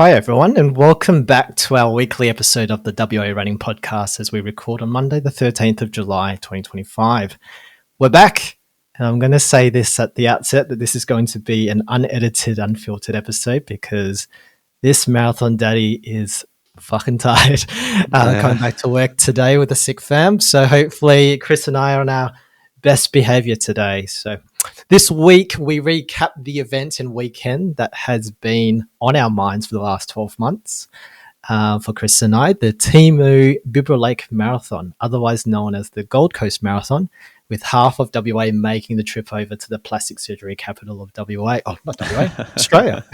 Hi everyone, and welcome back to our weekly episode of the WA Running Podcast as we record on Monday the 13th of July 2025. We're back, and I'm going to say this at the outset that this is going to be an unedited, unfiltered episode because this marathon daddy is fucking tired. Coming back to work today with a sick fam, so hopefully Chris and I are on our best behavior today. So this week we recap the event and weekend that has been on our minds for the last 12 months. For Chris and I, the Timu Bibra Lake Marathon, otherwise known as the Gold Coast Marathon, with half of WA making the trip over to the plastic surgery capital of WA. Oh, not WA, Australia.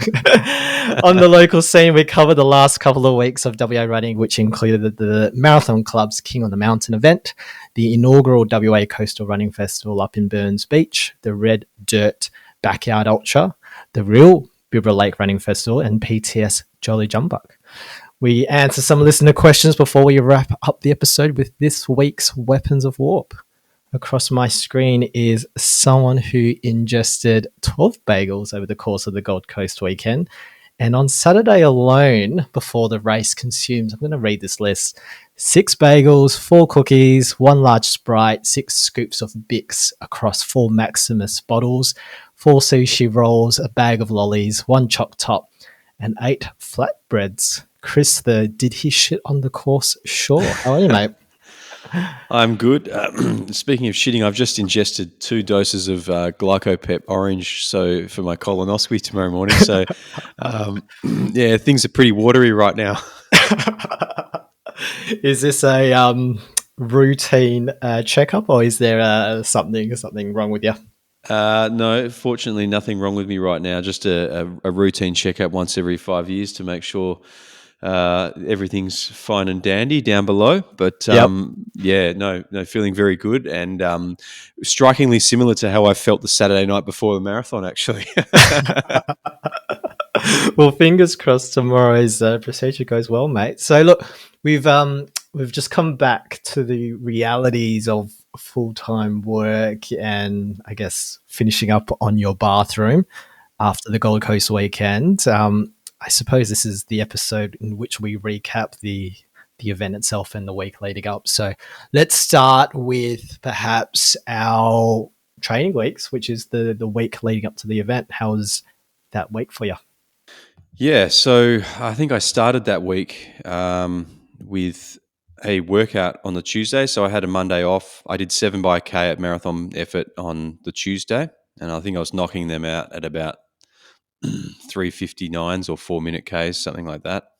On the local scene, we covered the last couple of weeks of WA running, which included the Marathon Club's King on the Mountain event, the inaugural WA Coastal Running Festival up in Burns Beach, the Red Dirt Backyard Ultra, the real Bibra Lake Running Festival, and PTS Jolly Jumbuck. We answer some listener questions before we wrap up the episode with this week's Weapons of Warp. Across my screen is someone who ingested 12 bagels over the course of the Gold Coast weekend. And on Saturday alone, before the race, consumed, I'm going to read this list, 6 bagels, 4 cookies, 1 large Sprite, 6 scoops of Bix across 4 Maximus bottles, 4 sushi rolls, a bag of lollies, 1 Choc Top, and 8 flatbreads. Chris, did he shit on the course? Sure. How are you, mate? I'm good. Speaking of shitting, I've just ingested 2 doses of Glycopep Orange, so for my colonoscopy tomorrow morning. So, yeah, things are pretty watery right now. Is this a routine checkup, or is there something wrong with you? No, fortunately, nothing wrong with me right now. Just a routine checkup once every 5 years to make sure everything's fine and dandy down below, but yeah, no, feeling very good and strikingly similar to how I felt the Saturday night before the marathon, actually. Well, fingers crossed tomorrow's procedure goes well, mate. So look, we've just come back to the realities of full-time work and I guess finishing up on your bathroom after the Gold Coast weekend. I suppose this is the episode in which we recap the event itself and the week leading up. So let's start with perhaps our training weeks, which is the week leading up to the event. How was that week for you? Yeah, so I think I started that week with a workout on the Tuesday. So I had a Monday off. I did 7 by K at Marathon Effort on the Tuesday, and I think I was knocking them out at about 3:59s or 4-minute Ks, something like that.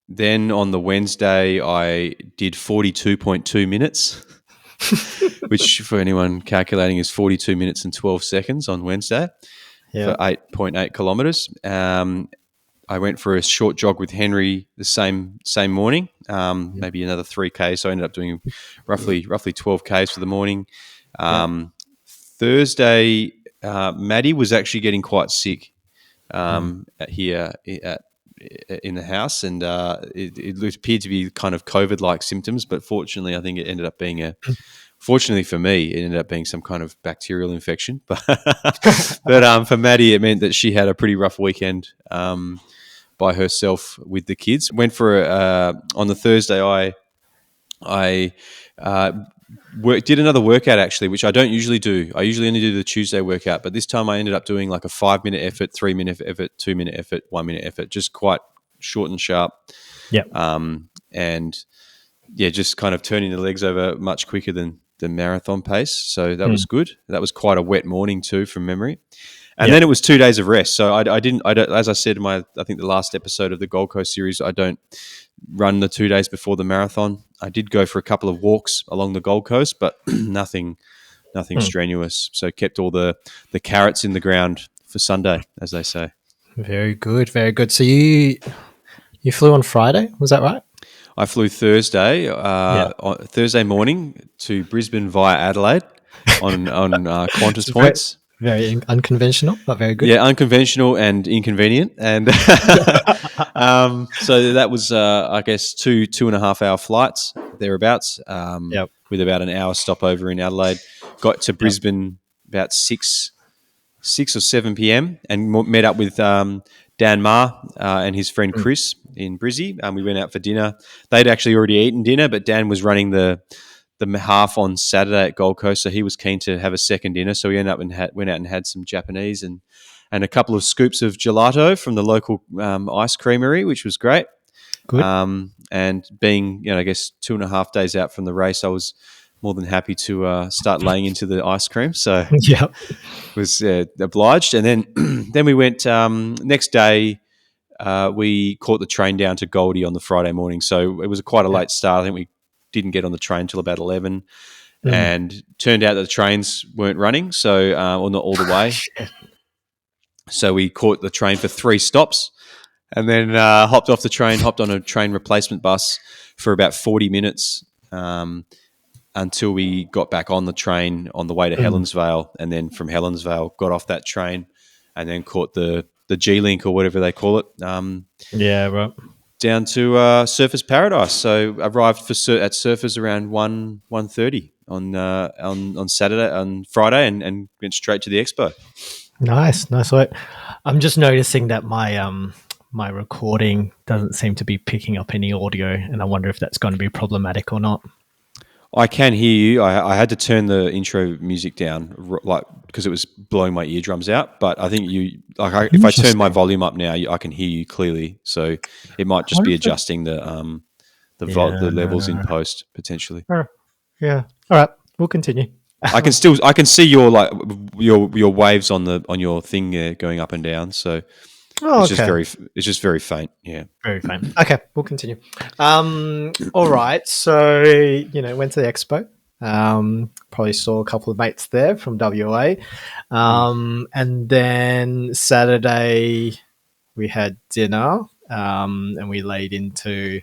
Then on the Wednesday, I did 42.2 minutes, which for anyone calculating is 42 minutes and 12 seconds on Wednesday for 8.8 kilometres. I went for a short jog with Henry the same morning, maybe another 3K. So I ended up doing roughly 12 Ks for the morning. Thursday, Maddie was actually getting quite sick here in the house, and it appeared to be kind of COVID-like symptoms. But fortunately, I think it ended up being fortunately for me, it ended up being some kind of bacterial infection. But for Maddie, it meant that she had a pretty rough weekend by herself with the kids. Went for on the Thursday. I did another workout actually, which I don't usually do. I usually only do the Tuesday workout, but this time I ended up doing like a 5-minute effort, 3-minute effort, 2-minute effort, 1-minute effort, just quite short and sharp. Yeah. And yeah, just kind of turning the legs over much quicker than the marathon pace. So that was good. That was quite a wet morning too, from memory. And then it was 2 days of rest. So I don't, as I said in I think the last episode of the Gold Coast series, I don't run the 2 days before the marathon. I did go for a couple of walks along the Gold Coast, but nothing strenuous. So kept all the carrots in the ground for Sunday, as they say. Very good, very good. So you flew on Friday, was that right? I flew Thursday, Thursday morning to Brisbane via Adelaide on Qantas points. Very unconventional, but very good. Yeah, unconventional and inconvenient. And so that was, I guess, 2.5 hour flights, thereabouts, with about an hour stopover in Adelaide. Got to Brisbane about 6 or 7 p.m. and met up with Dan Ma and his friend Chris in Brizzy. We went out for dinner. They'd actually already eaten dinner, but Dan was running the half on Saturday at Gold Coast, so he was keen to have a second dinner. So we ended up and went out and had some Japanese and a couple of scoops of gelato from the local ice creamery, which was great. Good. And being, I guess 2.5 days out from the race, I was more than happy to start laying into the ice cream. So Yeah. was obliged. And then then we went next day. We caught the train down to Goldie on the Friday morning, so it was quite a late start. I think we didn't get on the train till about 11, and turned out that the trains weren't running, so or not all the way. So we caught the train for 3 stops, and then hopped off the train, hopped on a train replacement bus for about 40 minutes until we got back on the train on the way to Helensvale, and then from Helensvale got off that train and then caught the G-Link or whatever they call it. Yeah, right. Down to Surfers Paradise. So arrived at Surfers around 1:30 on Saturday, on Friday, and went straight to the expo. Nice work. I'm just noticing that my recording doesn't seem to be picking up any audio, and I wonder if that's going to be problematic or not. I can hear you. I had to turn the intro music down, because it was blowing my eardrums out. But I think if I turn my volume up now, I can hear you clearly. So it might just be adjusting the levels in post potentially. Yeah. All right. We'll continue. I can see your waves on your thing going up and down. So it's just very faint. Yeah. Very faint. Okay, we'll continue. All right. So, went to the expo. Probably saw a couple of mates there from WA. And then Saturday we had dinner, and we laid into,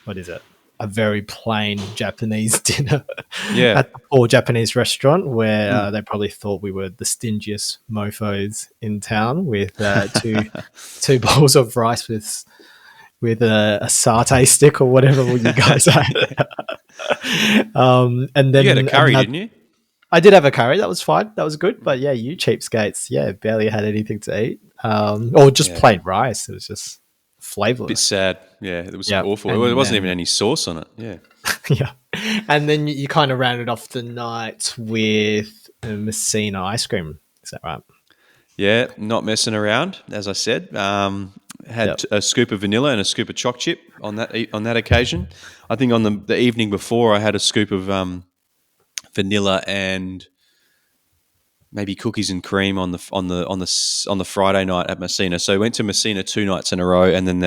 what is it? A very plain Japanese dinner at the poor Japanese restaurant where they probably thought we were the stingiest mofos in town with two bowls of rice with a satay stick or whatever you guys had. And then you had a curry, didn't you? I did have a curry. That was fine. That was good. But yeah, you cheapskates, barely had anything to eat, or just plain rice. It was just flavorless. Bit sad. Yeah, it was awful. It wasn't even any sauce on it. Yeah. Yeah. And then you kind of rounded off the night with Messina ice cream. Is that right? Yeah, not messing around, as I said. Had a scoop of vanilla and a scoop of choc chip on that occasion. I think on the evening before I had a scoop of vanilla and maybe cookies and cream on the Friday night at Messina. So I went to Messina 2 nights in a row, and then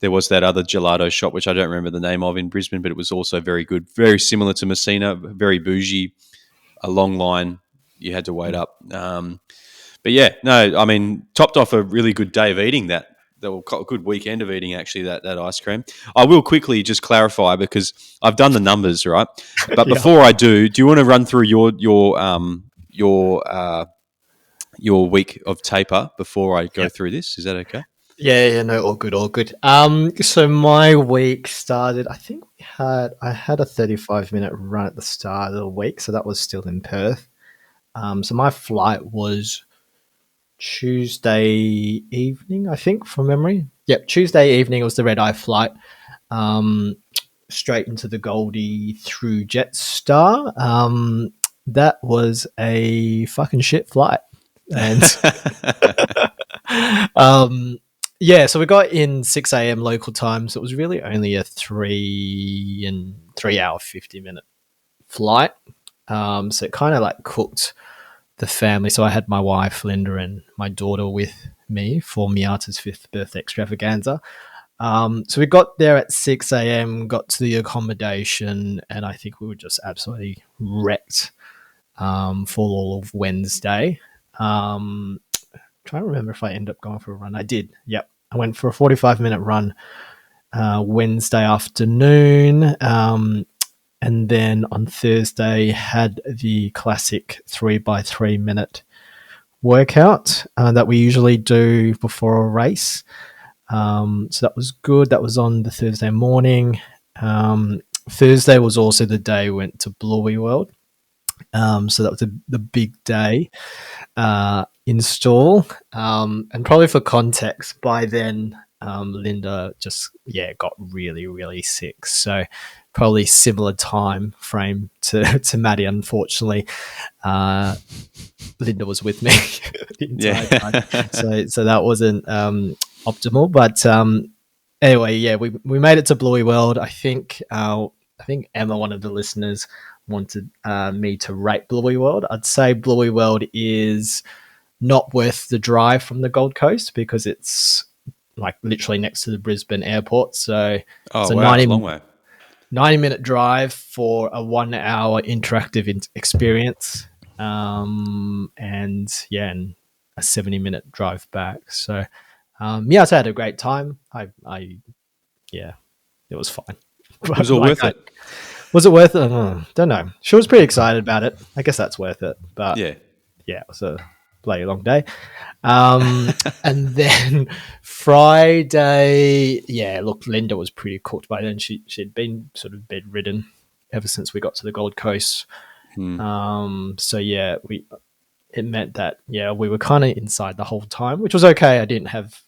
there was that other gelato shop, which I don't remember the name of, in Brisbane, but it was also very good, very similar to Messina, very bougie, a long line, you had to wait up. But yeah, no, I mean, topped off a really good day of eating a good weekend of eating, actually, that ice cream. I will quickly just clarify, because I've done the numbers, right? But before I do you want to run through your week of taper before I go through this? Is that okay? Yeah, no, all good. So my week started, I think I had a 35-minute run at the start of the week, so that was still in Perth. So my flight was Tuesday evening, I think, from memory. Yep, Tuesday evening was the red-eye flight, straight into the Goldie through Jetstar. That was a fucking shit flight. And so we got in 6 a.m. local time, so it was really only a 3 hour 50-minute flight. So it kind of like cooked the family. So I had my wife Linda and my daughter with me for Miata's 5th birthday extravaganza. So we got there at 6 a.m., got to the accommodation, and I think we were just absolutely wrecked for all of Wednesday. Trying to remember if I ended up going for a run. I did. Yep. I went for a 45-minute run Wednesday afternoon. And then on Thursday had the classic 3x3 minute workout that we usually do before a race. So that was good. That was on the Thursday morning. Thursday was also the day we went to Bluey World. So that was the big day install. And probably for context, by then Linda just got really, really sick. So probably similar time frame to Maddie. Unfortunately, Linda was with me the entire time, so that wasn't optimal. But anyway, we made it to Bluey World. I think Emma, one of the listeners, wanted me to rate Bluey World. I'd say Bluey World is not worth the drive from the Gold Coast because it's like literally next to the Brisbane airport. So it's a 90-minute drive for a 1 hour interactive experience. And a 70-minute drive back. So I had a great time. It was fine. It was all worth it. Was it worth it? Don't know. She was pretty excited about it. I guess that's worth it. But it was a bloody long day. And then Friday, look, Linda was pretty cooked by then. She'd been sort of bedridden ever since we got to the Gold Coast. It meant that we were kind of inside the whole time, which was okay. I didn't have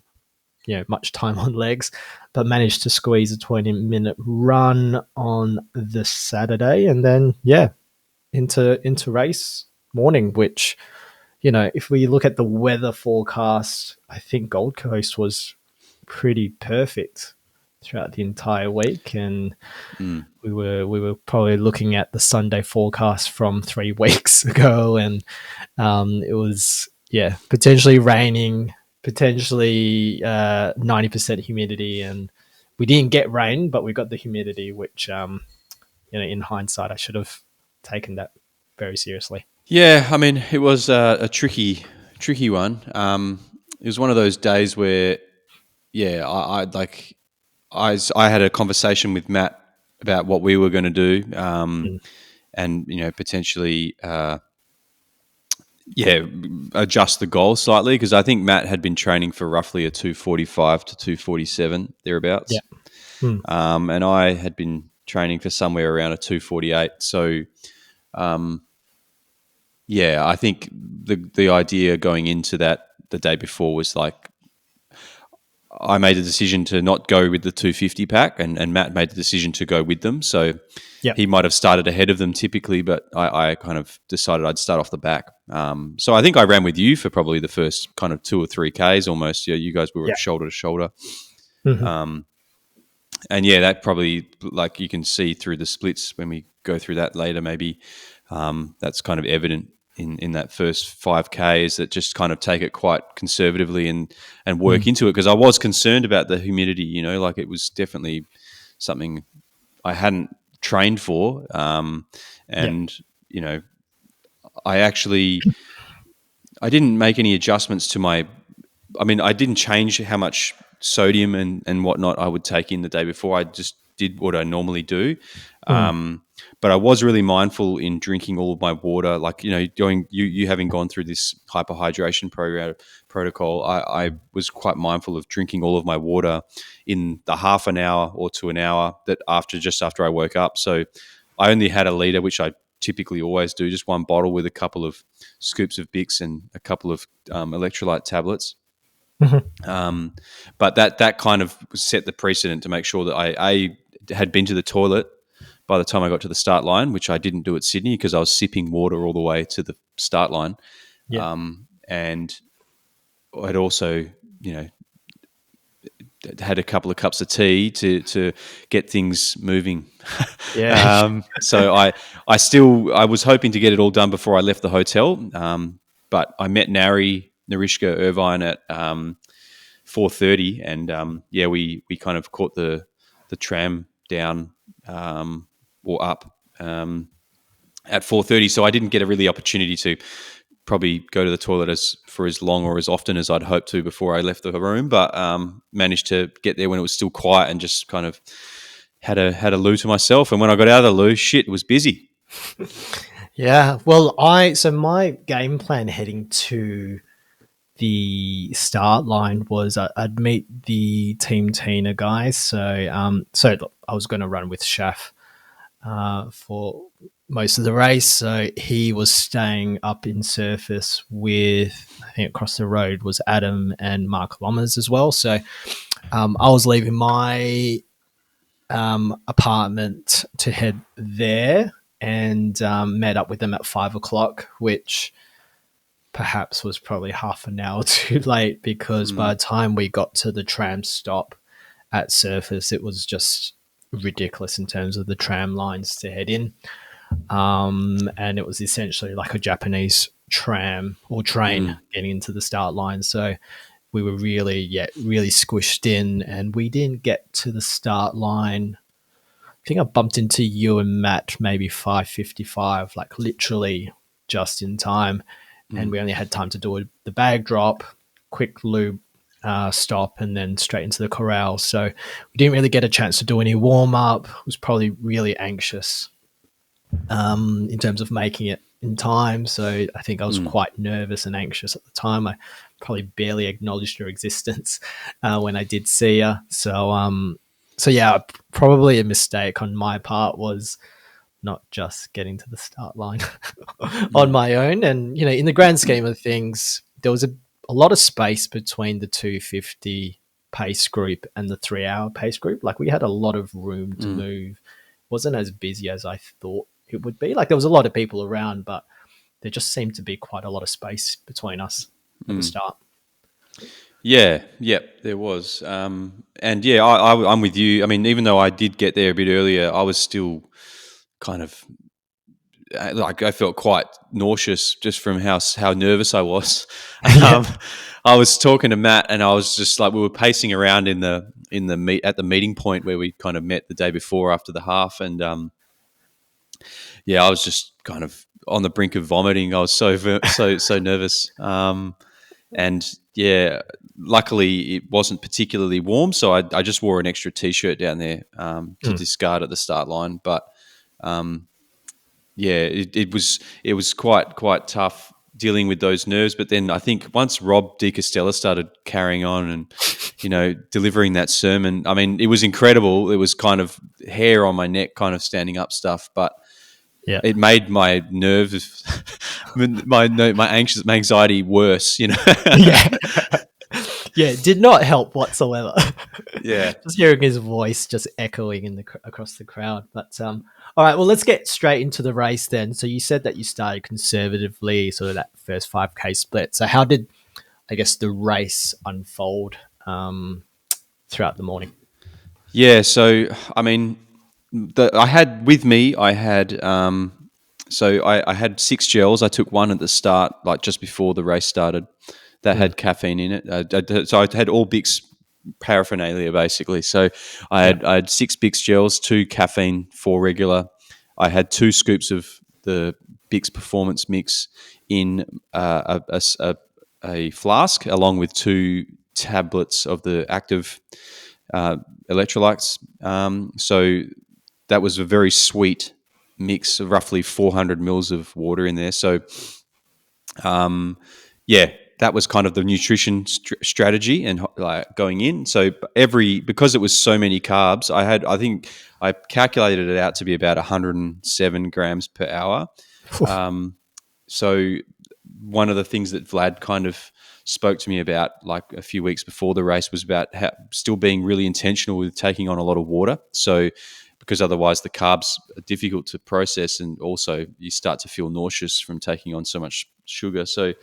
much time on legs, but managed to squeeze a 20-minute run on the Saturday, and then into race morning, which if we look at the weather forecast, I think Gold Coast was pretty perfect throughout the entire week, and we were probably looking at the Sunday forecast from 3 weeks ago, and it was potentially raining, potentially 90% humidity, and we didn't get rain, but we got the humidity, which in hindsight I should have taken that very seriously. Yeah, I mean, it was a tricky one. It was one of those days where I had a conversation with Matt about what we were going to do, and potentially adjust the goal slightly, because I think Matt had been training for roughly a 2:45 to 2:47 thereabouts, and I had been training for somewhere around a 2:48. So, I think the idea going into that the day before was like, I made a decision to not go with the 250 pack, and Matt made the decision to go with them. So he might have started ahead of them typically, but I kind of decided I'd start off the back. So I think I ran with you for probably the first kind of 2 or 3 Ks almost. You guys were shoulder to shoulder. And that probably, like you can see through the splits when we go through that later, maybe that's kind of evident in that first 5Ks, that just kind of take it quite conservatively and work into it, because I was concerned about the humidity, like it was definitely something I hadn't trained for. I didn't make any adjustments I didn't change how much sodium and whatnot I would take in the day before. I just did what I normally do. But I was really mindful in drinking all of my water, like, you having gone through this hyperhydration protocol, I was quite mindful of drinking all of my water in the half an hour or to an hour just after I woke up. So I only had a litre, which I typically always do, just one bottle with a couple of scoops of Bix and a couple of electrolyte tablets. But that kind of set the precedent to make sure that I had been to the toilet by the time I got to the start line, which I didn't do at Sydney because I was sipping water all the way to the start line. And I'd also, had a couple of cups of tea to get things moving. So I was hoping to get it all done before I left the hotel. But I met Narishka Irvine at 4:30, and we kind of caught the tram down or up at 4:30. So I didn't get a really opportunity to probably go to the toilet for as long or as often as I'd hoped to before I left the room, but managed to get there when it was still quiet and just kind of had a loo to myself. And when I got out of the loo, it was busy. Yeah, well, so my game plan heading to the start line was I'd meet the Team Tina guys. So look, I was going to run with Shaf, for most of the race. So he was staying up in surface with, I think across the road was Adam and Mark Lommers as well. So I was leaving my apartment to head there and met up with them at 5:00, which perhaps was probably half an hour too late, because by the time we got to the tram stop at surface, it was just ridiculous in terms of the tram lines to head in. And it was essentially like a Japanese tram or train getting into the start line. So we were really squished in, and we didn't get to the start line. I think I bumped into you and Matt maybe 5:55, like literally just in time. And we only had time to do the bag drop, quick lube stop, and then straight into the corral. So we didn't really get a chance to do any warm up. Was probably really anxious in terms of making it in time. So I think I was quite nervous and anxious at the time. I probably barely acknowledged your existence when I did see you. So yeah, probably a mistake on my part was not just getting to the start line on my own. And, you know, in the grand scheme of things, there was a lot of space between the 250 pace group and the 3 hour pace group. Like we had a lot of room to move. It wasn't as busy as I thought it would be. Like there was a lot of people around, but there just seemed to be quite a lot of space between us at the start. Yeah, there was. And yeah, I'm with you. I mean, even though I did get there a bit earlier, I was still kind of like I felt quite nauseous just from how nervous I was. I was talking to Matt, and I was just like, we were pacing around at the meeting point where we kind of met the day before after the half, and I was just kind of on the brink of vomiting. I was so nervous. And yeah, luckily it wasn't particularly warm, so I just wore an extra t-shirt down there to discard at the start line. But it was quite tough dealing with those nerves. But then I think once Rob De Castella started carrying on and, you know, delivering that sermon, I mean, it was incredible. It was kind of hair on my neck, kind of standing up stuff, but it made my nerves, my anxiety worse, you know. It did not help whatsoever. Just hearing his voice just echoing across the crowd. But all right, well, let's get straight into the race then. So you said that you started conservatively, sort of that first 5K split. So how did, I guess, the race unfold throughout the morning? Yeah, so I mean, I had 6 gels. I took one at the start, like just before the race started, that had caffeine in it. So I had all Bix paraphernalia basically. So I had 6 Bix gels, 2 caffeine, 4 regular. I had 2 scoops of the Bix Performance Mix in a flask, along with 2 tablets of the active electrolytes. So that was a very sweet mix of roughly 400 mils of water in there. So, that was kind of the nutrition strategy and like going in. So because it was so many carbs, I think I calculated it out to be about 107 grams per hour. So one of the things that Vlad kind of spoke to me about like a few weeks before the race was about still being really intentional with taking on a lot of water. So because otherwise the carbs are difficult to process, and also you start to feel nauseous from taking on so much sugar. So,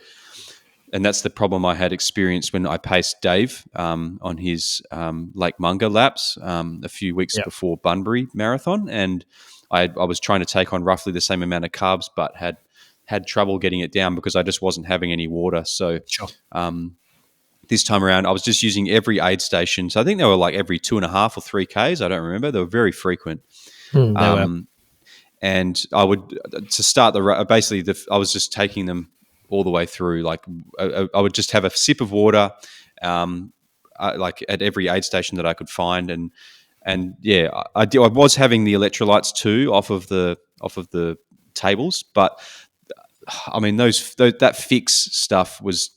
and that's the problem I had experienced when I paced Dave on his Lake Munga laps a few weeks before Bunbury Marathon. And I was trying to take on roughly the same amount of carbs, but had trouble getting it down because I just wasn't having any water. So this time around, I was just using every aid station. So I think they were like every 2.5 or 3 Ks. I don't remember. They were very frequent. And I would, to start I was just taking them all the way through. Like I would just have a sip of water, like at every aid station that I could find. And I was having the electrolytes too off of the tables, but I mean that fix stuff was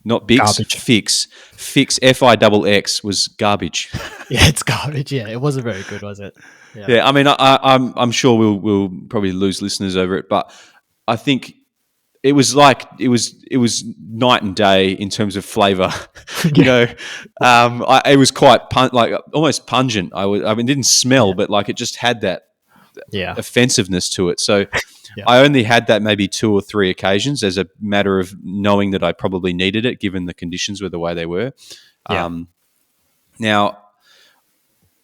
not Bix. Garbage. Fix FIXX was garbage. Yeah, it's garbage. Yeah, it wasn't very good, was it? Yeah, I mean, I'm sure we'll probably lose listeners over it, but I think it was night and day in terms of flavour. You know, it was quite like almost pungent. I mean, it didn't smell, but like it just had that offensiveness to it. So I only had that maybe 2 or 3 occasions as a matter of knowing that I probably needed it, given the conditions were the way they were. Now,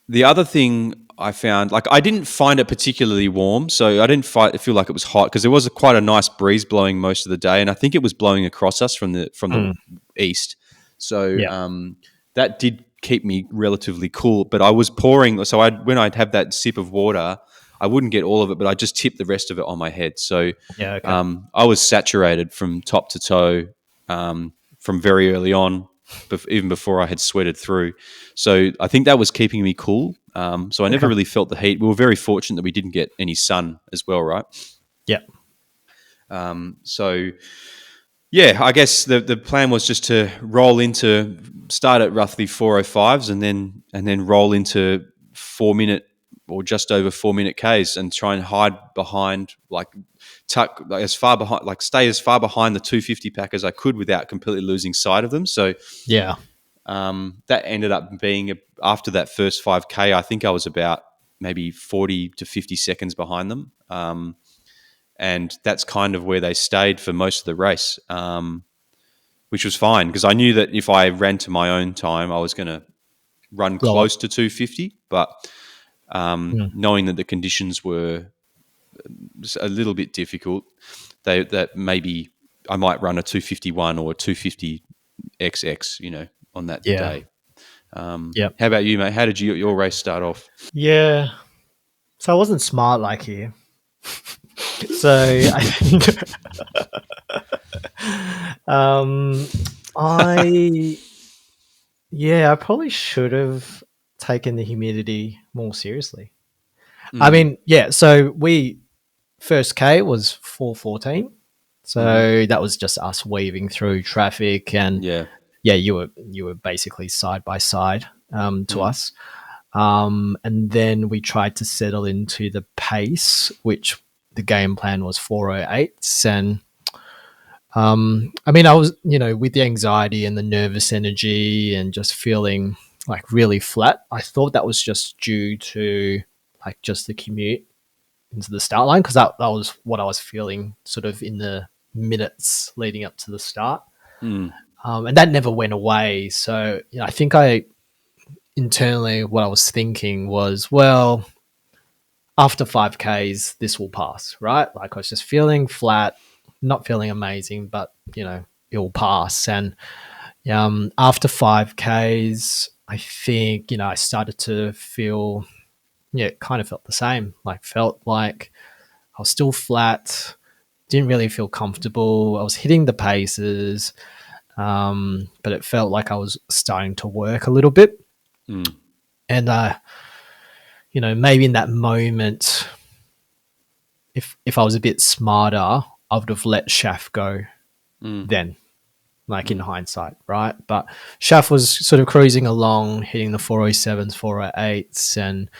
the other thing I found, like, I didn't find it particularly warm, so I didn't feel like it was hot because there was quite a nice breeze blowing most of the day, and I think it was blowing across us from the east. So that did keep me relatively cool. But I was pouring, so when I'd have that sip of water, I wouldn't get all of it, but I just tipped the rest of it on my head. So I was saturated from top to toe from very early on, even before I had sweated through. So I think that was keeping me cool. So I never really felt the heat. We were very fortunate that we didn't get any sun as well, right? Yeah. So yeah, I guess the plan was just to start at roughly 4:05s and then roll into 4-minute or just over 4-minute Ks and try and hide behind, stay as far behind the 250 pack as I could without completely losing sight of them. So that ended up being after that first 5K, I think I was about maybe 40 to 50 seconds behind them. And that's kind of where they stayed for most of the race, which was fine because I knew that if I ran to my own time, I was going to run close to 250. But knowing that the conditions were a little bit difficult, that maybe I might run a 251 or a 250 XX, on that day. How about you, mate? How did your race start off? Yeah. So I wasn't smart like you. So I think I probably should have taken the humidity more seriously. I mean, so first K was 4:14. So that was just us weaving through traffic and you were basically side by side to us. And then we tried to settle into the pace, which the game plan was 4:08s. And I mean, I was, with the anxiety and the nervous energy and just feeling like really flat. I thought that was just due to like just the commute into the start line because that was what I was feeling sort of in the minutes leading up to the start. And that never went away. So I think internally what I was thinking was, well, after 5Ks, this will pass, right? Like I was just feeling flat, not feeling amazing, but it will pass. And after 5Ks, I think, I started to feel, it kind of felt the same. Like felt like I was still flat, didn't really feel comfortable. I was hitting the paces, but it felt like I was starting to work a little bit. And, maybe in that moment, if I was a bit smarter, I would have let Shaf go then, like in hindsight, right? But Shaf was sort of cruising along, hitting the 407s, 408s, and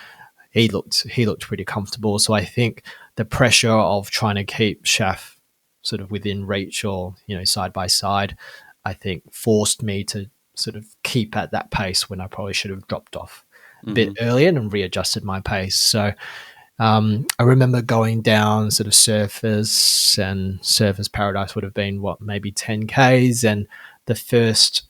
he looked pretty comfortable. So I think the pressure of trying to keep Shaf sort of within reach or, side by side, I think forced me to sort of keep at that pace when I probably should have dropped off a bit earlier and readjusted my pace. So I remember going down sort of Surfers, and Surfers Paradise would have been maybe 10Ks, and the first,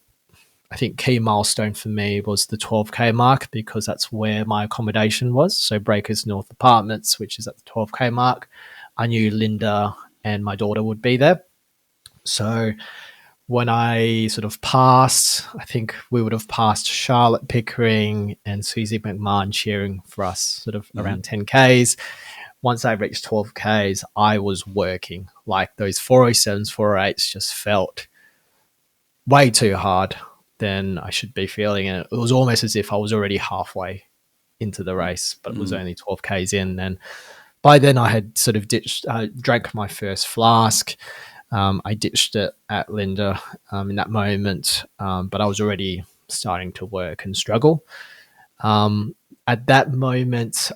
I think, key milestone for me was the 12K mark because that's where my accommodation was. So Breakers North Apartments, which is at the 12K mark. I knew Linda and my daughter would be there. So when I sort of passed, I think we would have passed Charlotte Pickering and Susie McMahon cheering for us sort of around 10Ks. Once I reached 12Ks, I was working. Like those 407s, 408s just felt way too hard than I should be feeling. And it was almost as if I was already halfway into the race, but it was only 12Ks in. And by then I had sort of drank my first flask. I ditched it at Linda in that moment, but I was already starting to work and struggle. at that moment,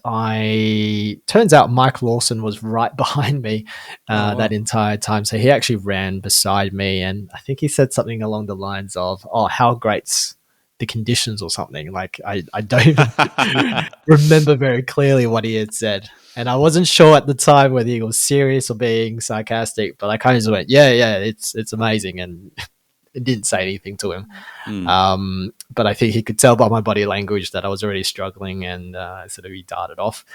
turns out Mike Lawson was right behind me that entire time. So he actually ran beside me, and I think he said something along the lines of, "Oh, how great's the conditions," or something. Like I don't even remember very clearly what he had said, and I wasn't sure at the time whether he was serious or being sarcastic. But I kind of just went, "Yeah, it's amazing," and it didn't say anything to him. But I think he could tell by my body language that I was already struggling, and sort of he darted off.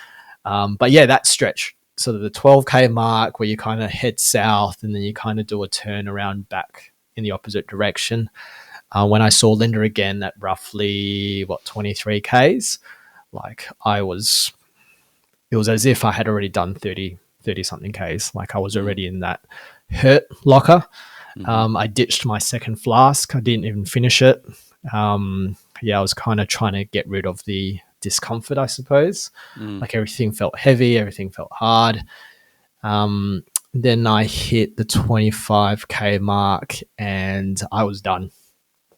But yeah, that stretch, sort of the 12K mark where you kind of head south and then you kind of do a turn around back in the opposite direction. When I saw Linda again at roughly 23Ks, like it was as if I had already done 30 something Ks. Like I was already in that hurt locker. I ditched my second flask. I didn't even finish it. I was kind of trying to get rid of the discomfort, I suppose. Like everything felt heavy, everything felt hard. Then I hit the 25K mark and I was done.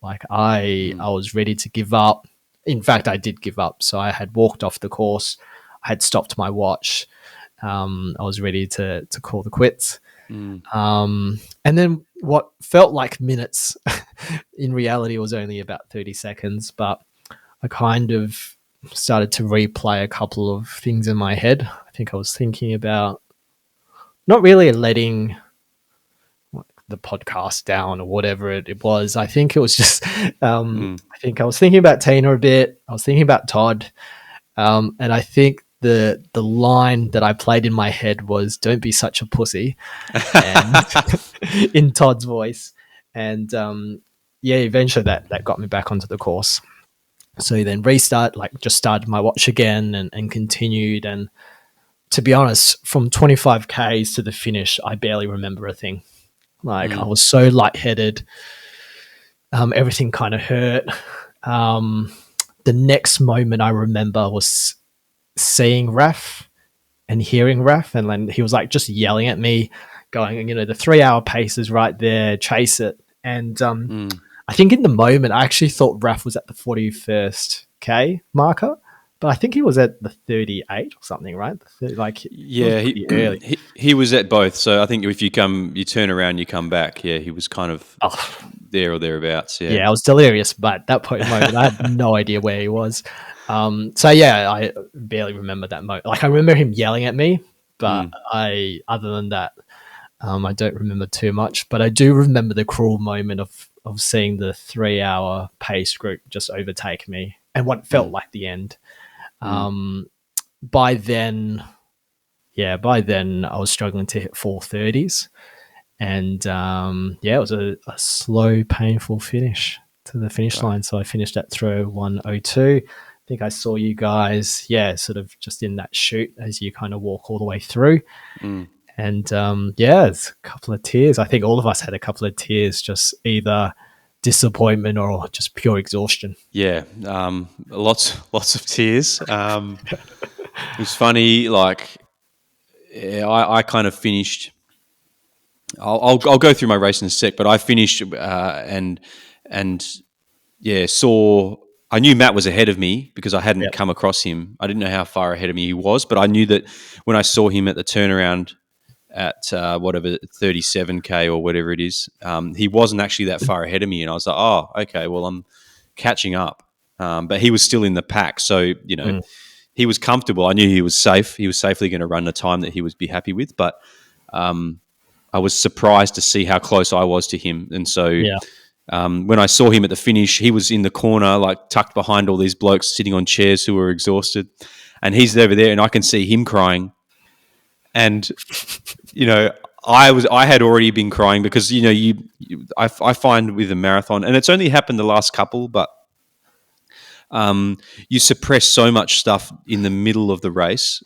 Like I was ready to give up. In fact, I did give up. So I had walked off the course. I had stopped my watch. I was ready to call the quits. And then what felt like minutes in reality was only about 30 seconds, but I kind of started to replay a couple of things in my head. I think I was thinking about not really letting the podcast down or whatever it was. I think it was just, I think I was thinking about Tina a bit. I was thinking about Todd. And I think the line that I played in my head was "Don't be such a pussy," and in Todd's voice. And eventually that got me back onto the course. So then just started my watch again and continued. And to be honest, from 25Ks to the finish, I barely remember a thing. Like I was so lightheaded. Everything kind of hurt. The next moment I remember was seeing Raf and hearing Raf, and then he was like just yelling at me, going, the 3 hour pace is right there, chase it. And I think in the moment I actually thought Raf was at the 41st K marker, but I think he was at the 38 or something, right? He was at both. So I think if you turn around, you come back. Yeah, he was kind of there or thereabouts. Yeah, I was delirious, but at that point moment, I had no idea where he was. I barely remember that moment. Like I remember him yelling at me, but other than that, I don't remember too much. But I do remember the cruel moment of seeing the 3 hour pace group just overtake me and what felt like the end. By then I was struggling to hit 430s, and it was a slow, painful finish to the finish line. So I finished at throw 102. I think I saw you guys, sort of just in that chute as you kind of walk all the way through. And it's a couple of tears. I think all of us had a couple of tears, just either disappointment or just pure exhaustion. Yeah, lots of tears. It was funny. Like, I kind of finished. I'll go through my race in a sec, but I finished saw. I knew Matt was ahead of me because I hadn't come across him. I didn't know how far ahead of me he was, but I knew that when I saw him at the turnaround at 37K or whatever it is, he wasn't actually that far ahead of me, and I was like, oh, okay, well, I'm catching up. But he was still in the pack, so he was comfortable. I knew he was safe. He was safely going to run the time that he would be happy with, but I was surprised to see how close I was to him, and so. When I saw him at the finish, he was in the corner, like tucked behind all these blokes sitting on chairs who were exhausted, and he's over there, and I can see him crying. And I had already been crying because I find with a marathon, and it's only happened the last couple, but you suppress so much stuff in the middle of the race,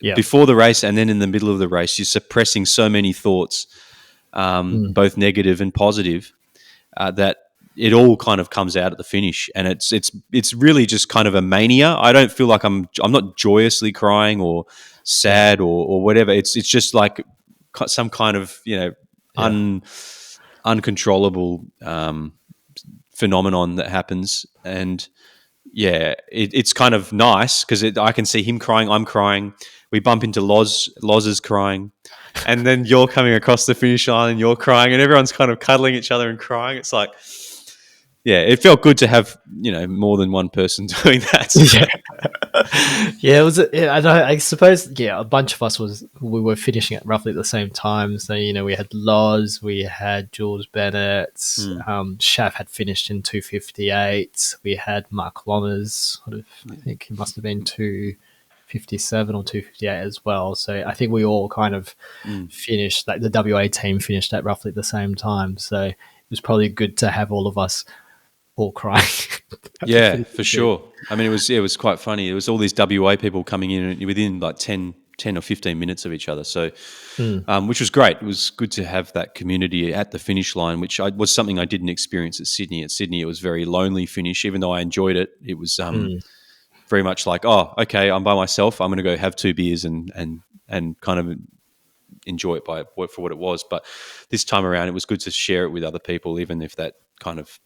before the race, and then in the middle of the race, you're suppressing so many thoughts, both negative and positive. That it all kind of comes out at the finish, and it's really just kind of a mania. I don't feel like I'm not joyously crying or sad or whatever. It's just like some kind of uncontrollable phenomenon that happens, and it's kind of nice because I can see him crying, I'm crying. We bump into Loz is crying. And then you're coming across the finish line and you're crying and everyone's kind of cuddling each other and crying. It's like, yeah, it felt good to have, more than one person doing that. So. Yeah, it was. I suppose. Yeah, a bunch of us we were finishing at roughly the same time. So we had Loz, we had Jules Bennett, Shav had finished in 2:58. We had Mark Lommers. I think he must have been 2:57 or 2:58 as well. So I think we all kind of finished. Like the WA team finished at roughly the same time. So it was probably good to have all of us all crying. Yeah, for sure. I mean, it was quite funny. It was all these WA people coming in within like 10 or 15 minutes of each other. So, which was great. It was good to have that community at the finish line, which was something I didn't experience at Sydney. At Sydney, it was very lonely finish. Even though I enjoyed it, it was very much like, oh, okay, I'm by myself. I'm going to go have 2 beers and kind of enjoy it for what it was. But this time around, it was good to share it with other people, even if that kind of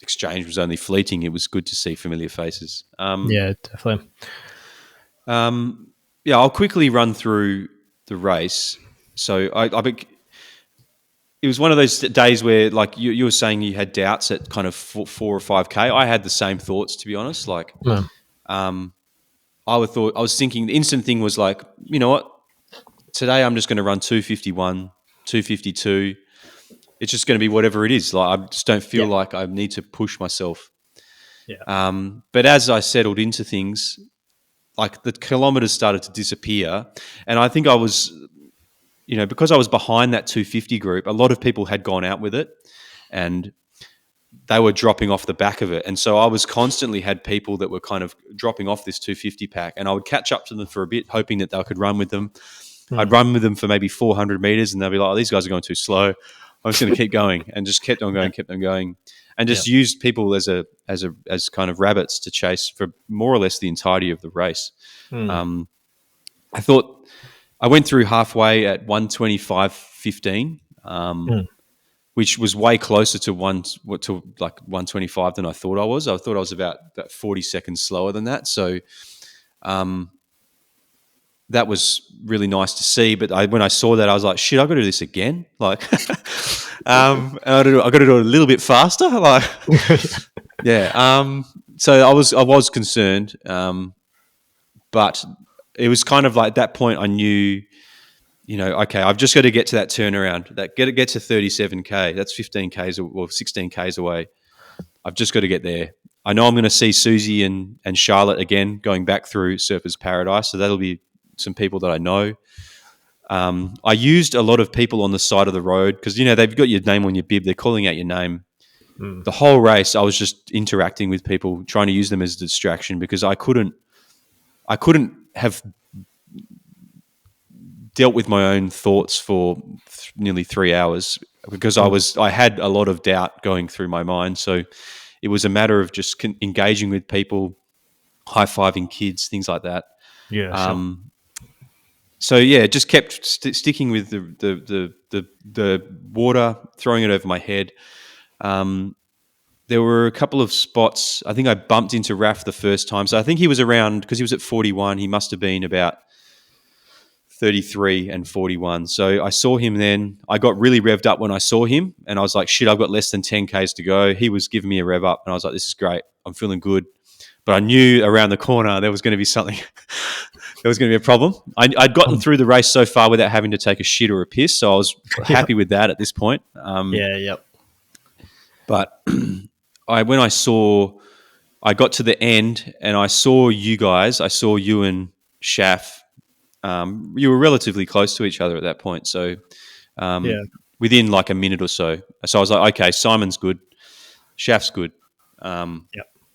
exchange was only fleeting. It was good to see familiar faces. Yeah, definitely. I'll quickly run through the race. So it was one of those days where, like you were saying, you had doubts at kind of 4 or 5K. I had the same thoughts, to be honest. Like, I was thinking, the instant thing was like, you know what? Today I'm just going to run 2:51, 2:52. It's just going to be whatever it is. Like, I just don't feel like I need to push myself. Yeah. But as I settled into things, like the kilometers started to disappear, and I think I was, because I was behind that 250 group, a lot of people had gone out with it, and they were dropping off the back of it. And so I was constantly had people that were kind of dropping off this 250 pack, and I would catch up to them for a bit, hoping that they could run with them. I'd run with them for maybe 400 meters, and they'll be like, oh, these guys are going too slow. I'm just going to keep going, and just kept on going, and just used people as kind of rabbits to chase for more or less the entirety of the race. I thought I went through halfway at 1:25:15, which was way closer to like 1:25 than I thought I was. I thought I was about 40 seconds slower than that. So that was really nice to see. But when I saw that, I was like, shit, I've got to do this again. Like, I've got to do it a little bit faster. Like, yeah. So I was concerned. But it was kind of like at that point I knew, okay, I've just got to get to that turnaround, get to 37K. That's 15Ks or 16Ks away. I've just got to get there. I know I'm going to see Susie and Charlotte again going back through Surfers Paradise. So that'll be some people that I know. I used a lot of people on the side of the road because, they've got your name on your bib. They're calling out your name. The whole race, I was just interacting with people, trying to use them as a distraction because I couldn't have dealt with my own thoughts for nearly 3 hours because I had a lot of doubt going through my mind. So it was a matter of just engaging with people, high-fiving kids, things like that. Yeah. Sure. So yeah, just kept sticking with the water, throwing it over my head. There were a couple of spots. I think I bumped into Raf the first time. So I think he was around, because he was at 41, he must have been about 33 and 41. So I saw him then. I got really revved up when I saw him, and I was like, shit, I've got less than 10Ks to go. He was giving me a rev up, and I was like, this is great. I'm feeling good. But I knew around the corner there was going to be something. There was going to be a problem. I'd gotten through the race so far without having to take a shit or a piss, so I was happy with that at this point. But I got to the end and I saw you guys. I saw you and Shaf. You were relatively close to each other at that point, so within like a minute or so. So I was like, okay, Simon's good, Shaf's good.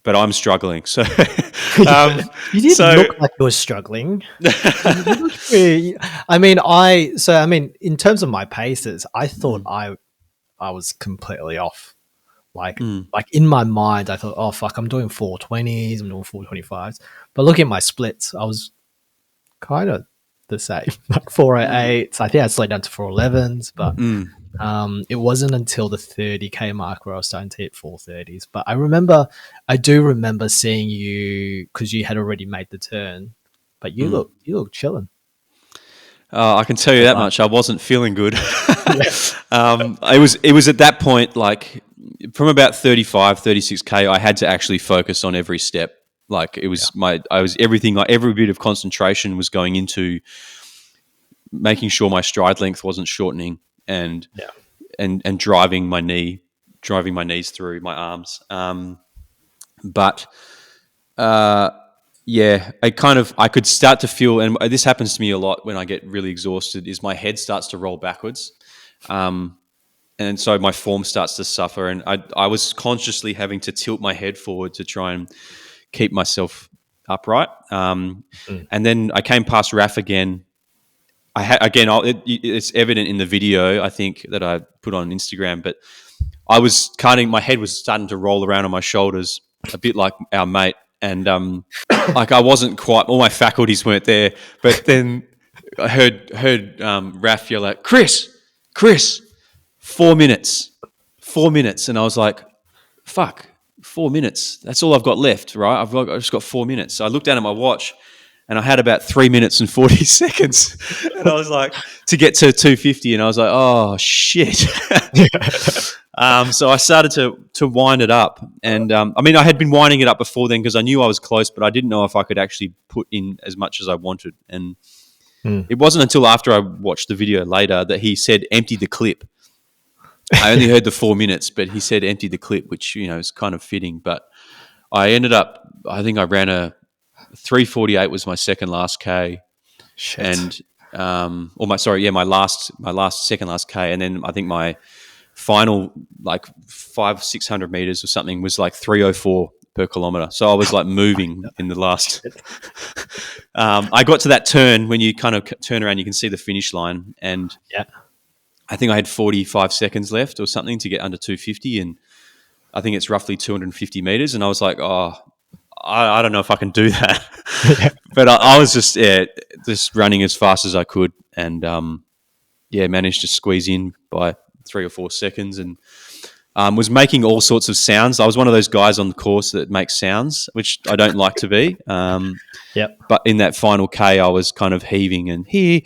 But I'm struggling. So you didn't look like you were struggling. I mean, in terms of my paces, I thought I was completely off. Like in my mind, I thought, oh fuck, I'm doing 420s, I'm doing 425s. But looking at my splits, I was kind of the same, like 408s. I think I slowed down to 411s, but It wasn't until the 30K mark where I was starting to hit 4:30s. But I do remember seeing you because you had already made the turn, but you look chilling. I can tell you that much. I wasn't feeling good. It was at that point, like from about 35, 36K, I had to actually focus on every step. Like it was everything, like every bit of concentration was going into making sure my stride length wasn't shortening and driving my knees through my arms. I could start to feel, and this happens to me a lot when I get really exhausted, is my head starts to roll backwards. And so my form starts to suffer. And I was consciously having to tilt my head forward to try and keep myself upright. And then I came past Raf again. It's evident in the video, I think, that I put on Instagram, but my head was starting to roll around on my shoulders, a bit like our mate. And like I wasn't quite, all my faculties weren't there. But then I heard Raf yell out, Chris, 4 minutes. And I was like, fuck, 4 minutes. That's all I've got left, right? I've just got 4 minutes. So I looked down at my watch and I had about 3 minutes and 40 seconds. And I was like, to get to 250. And I was like, oh, shit. So I started to wind it up. And I had been winding it up before then because I knew I was close, but I didn't know if I could actually put in as much as I wanted. And it wasn't until after I watched the video later that he said, empty the clip. I only heard the 4 minutes, but he said empty the clip, which, is kind of fitting. But I ended up, I think I ran a 3:48 was my second last K. Shit. And my second last K. And then I think my final like 500-600 meters or something was like 3:04 per kilometer. So I was like moving in the last. I got to that turn when you kind of turn around, you can see the finish line, and I think I had 45 seconds left or something to get under 250, and I think it's roughly 250 meters. And I was like, I don't know if I can do that, but I was just running as fast as I could, and managed to squeeze in by 3 or 4 seconds, and was making all sorts of sounds. I was one of those guys on the course that makes sounds, which I don't like to be. But in that final K, I was kind of heaving and here,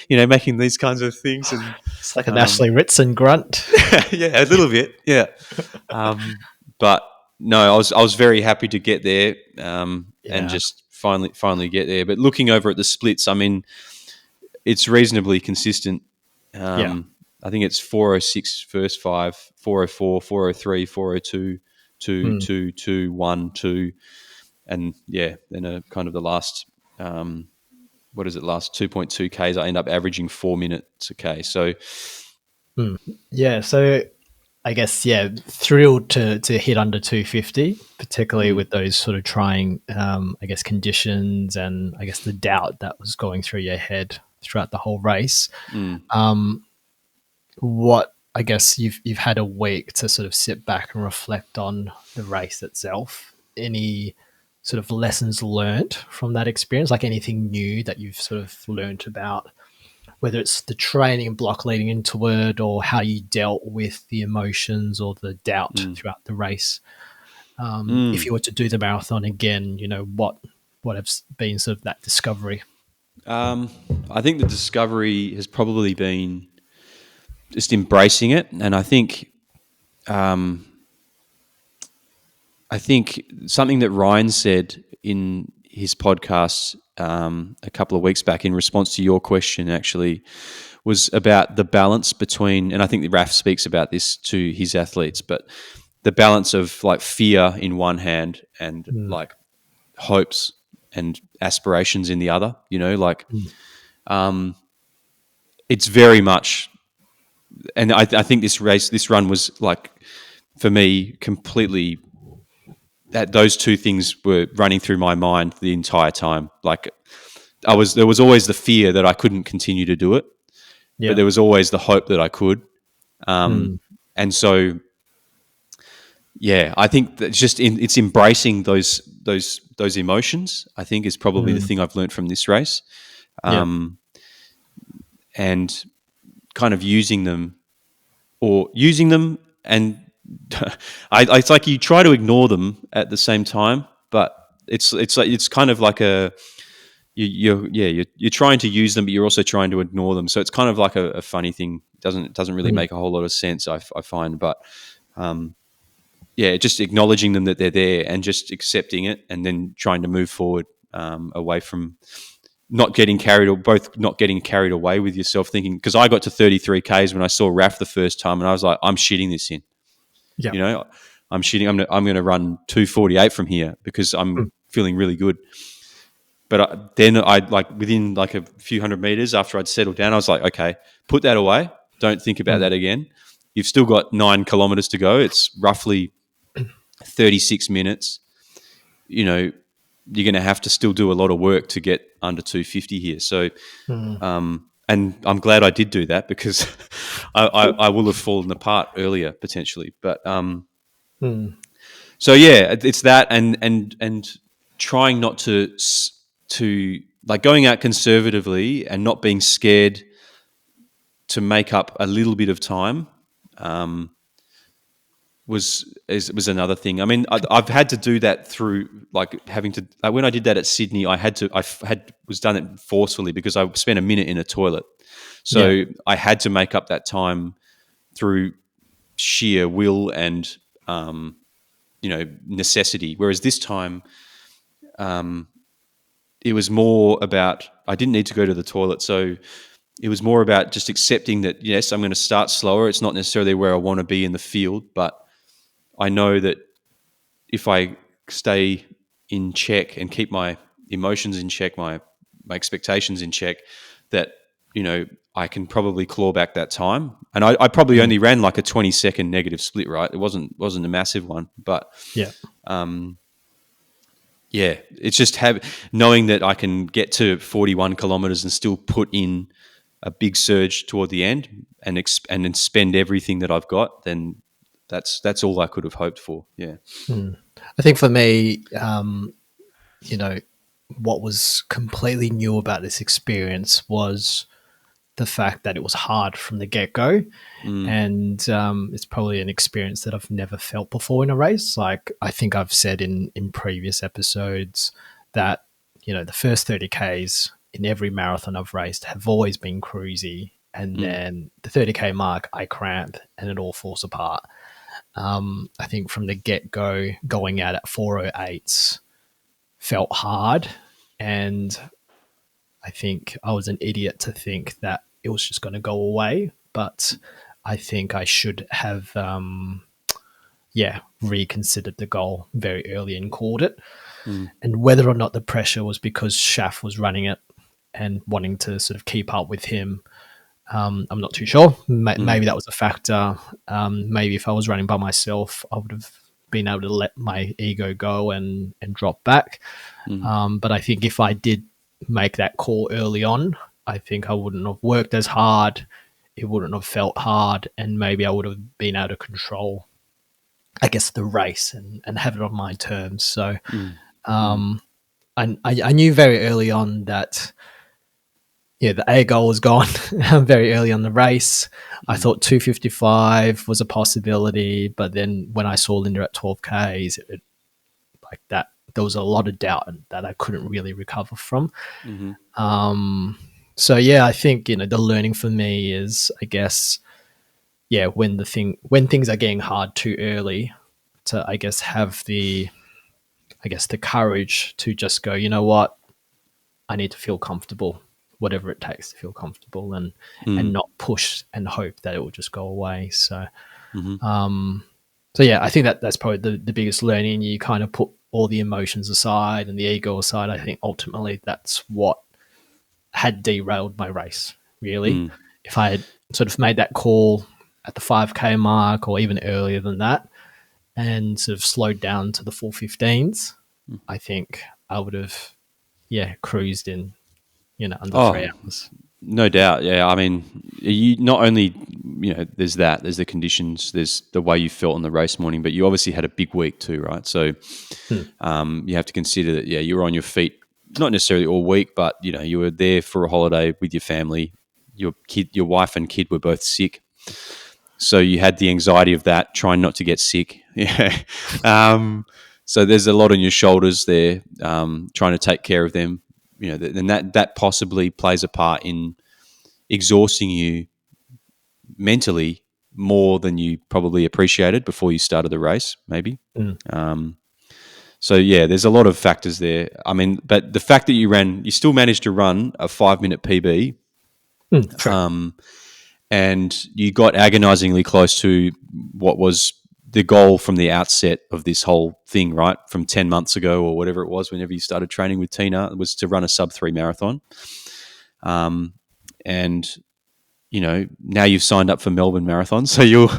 making these kinds of things. And it's like an Ashley Ritson grunt. Yeah, a little bit. Yeah. But no, I was very happy to get there and just finally get there. But looking over at the splits, it's reasonably consistent. I think it's 4:06 first 5, 4:04, 4:03, 4:02, 2, 2, 2, 1, 2, and then kind of the last last 2.2 Ks, I end up averaging 4 minutes a K. So so I guess thrilled to hit under 250, particularly with those sort of trying conditions and I guess the doubt that was going through your head throughout the whole race. What I guess you've had a week to sort of sit back and reflect on the race itself. Any sort of lessons learned from that experience, like anything new that you've sort of learned about, whether it's the training block leading into it or how you dealt with the emotions or the doubt throughout the race. If you were to do the marathon again, what has been sort of that discovery? I think the discovery has probably been just embracing it. And I think something that Ryan said in his podcast a couple of weeks back in response to your question actually was about the balance between, and I think the RAF speaks about this to his athletes, but the balance of like fear in one hand and like hopes and aspirations in the other, it's very much, and I think this run was like, for me, completely, that those two things were running through my mind the entire time. Like there was always the fear that I couldn't continue to do it, but there was always the hope that I could. And so, I think that it's embracing those emotions, I think, is probably the thing I've learned from this race. And kind of using them and it's like you try to ignore them at the same time, but it's like it's kind of like you're trying to use them, but you're also trying to ignore them. So it's kind of like a funny thing. It doesn't really make a whole lot of sense, I find. But just acknowledging them that they're there and just accepting it, and then trying to move forward away from not getting carried away with yourself. Thinking, because I got to 33 Ks when I saw Raf the first time, and I was like, I'm shitting this in. Yeah. You know, I'm shitting. I'm going to run 2:48 from here because I'm feeling really good. But then I within like a few hundred meters after I'd settled down, I was like, okay, put that away. Don't think about that again. You've still got 9 kilometers to go. It's roughly 36 minutes. You know, you're going to have to still do a lot of work to get under 250 here. So, and I'm glad I did do that because I will have fallen apart earlier potentially. But so yeah, it's that and trying not to like going out conservatively and not being scared to make up a little bit of time was another thing. I mean, I've had to do that through like having to when I did that at Sydney, I was done it forcefully because I spent a minute in a toilet. So I had to make up that time through sheer will and necessity. Whereas this time it was more about I didn't need to go to the toilet. So it was more about just accepting that, yes, I'm going to start slower. It's not necessarily where I want to be in the field, but I know that if I stay in check and keep my emotions in check, my expectations in check, that, you know, I can probably claw back that time. And I probably only ran like a 20-second negative split, right? It wasn't a massive one, but it's just knowing that I can get to 41 kilometers and still put in a big surge toward the end and then spend everything that I've got, then that's all I could have hoped for. Yeah. I think for me, what was completely new about this experience was the fact that it was hard from the get-go. And it's probably an experience that I've never felt before in a race. Like I think I've said in previous episodes that, you know, the first 30 Ks in every marathon I've raced have always been cruisy. And then the 30K mark, I cramp and it all falls apart. I think from the get-go, going out at 4:08s felt hard. And I think I was an idiot to think that it was just going to go away. But I think I should have, reconsidered the goal very early and called it. And whether or not the pressure was because Shaf was running it and wanting to sort of keep up with him, I'm not too sure. Maybe that was a factor. Maybe if I was running by myself, I would have been able to let my ego go and drop back. But I think if I did make that call early on, I think I wouldn't have worked as hard. It wouldn't have felt hard. And maybe I would have been able to control, I guess, the race and have it on my terms. So I knew very early on that, the A goal was gone very early on the race. I thought 2:55 was a possibility, but then when I saw Linda at 12 Ks, there was a lot of doubt that I couldn't really recover from. So I think, the learning for me is, I guess, when things are getting hard too early, to, I guess, have the courage to just go, you know what, I need to feel comfortable, whatever it takes to feel comfortable, and not push and hope that it will just go away. So, I think that's probably the biggest learning. You kind of put all the emotions aside and the ego aside. I think ultimately that's what had derailed my race, really. If I had sort of made that call at the 5K mark or even earlier than that and sort of slowed down to the 4:15s, I think I would have, cruised in, under 3 hours. No doubt. Yeah. I mean, you not only, there's the conditions, there's the way you felt on the race morning, but you obviously had a big week too, right? So you have to consider that, you were on your feet, not necessarily all week, but, you were there for a holiday with your family. your wife and kid were both sick. So you had the anxiety of that, trying not to get sick. Yeah. So there's a lot on your shoulders there, trying to take care of them. And that possibly plays a part in exhausting you mentally more than you probably appreciated before you started the race, maybe. So yeah, there's a lot of factors there. I mean, but the fact that you still managed to run a 5-minute PB, and you got agonizingly close to what was the goal from the outset of this whole thing, right? From 10 months ago or whatever it was, whenever you started training with Tina, was to run a sub-3 marathon. And now you've signed up for Melbourne Marathon, so you'll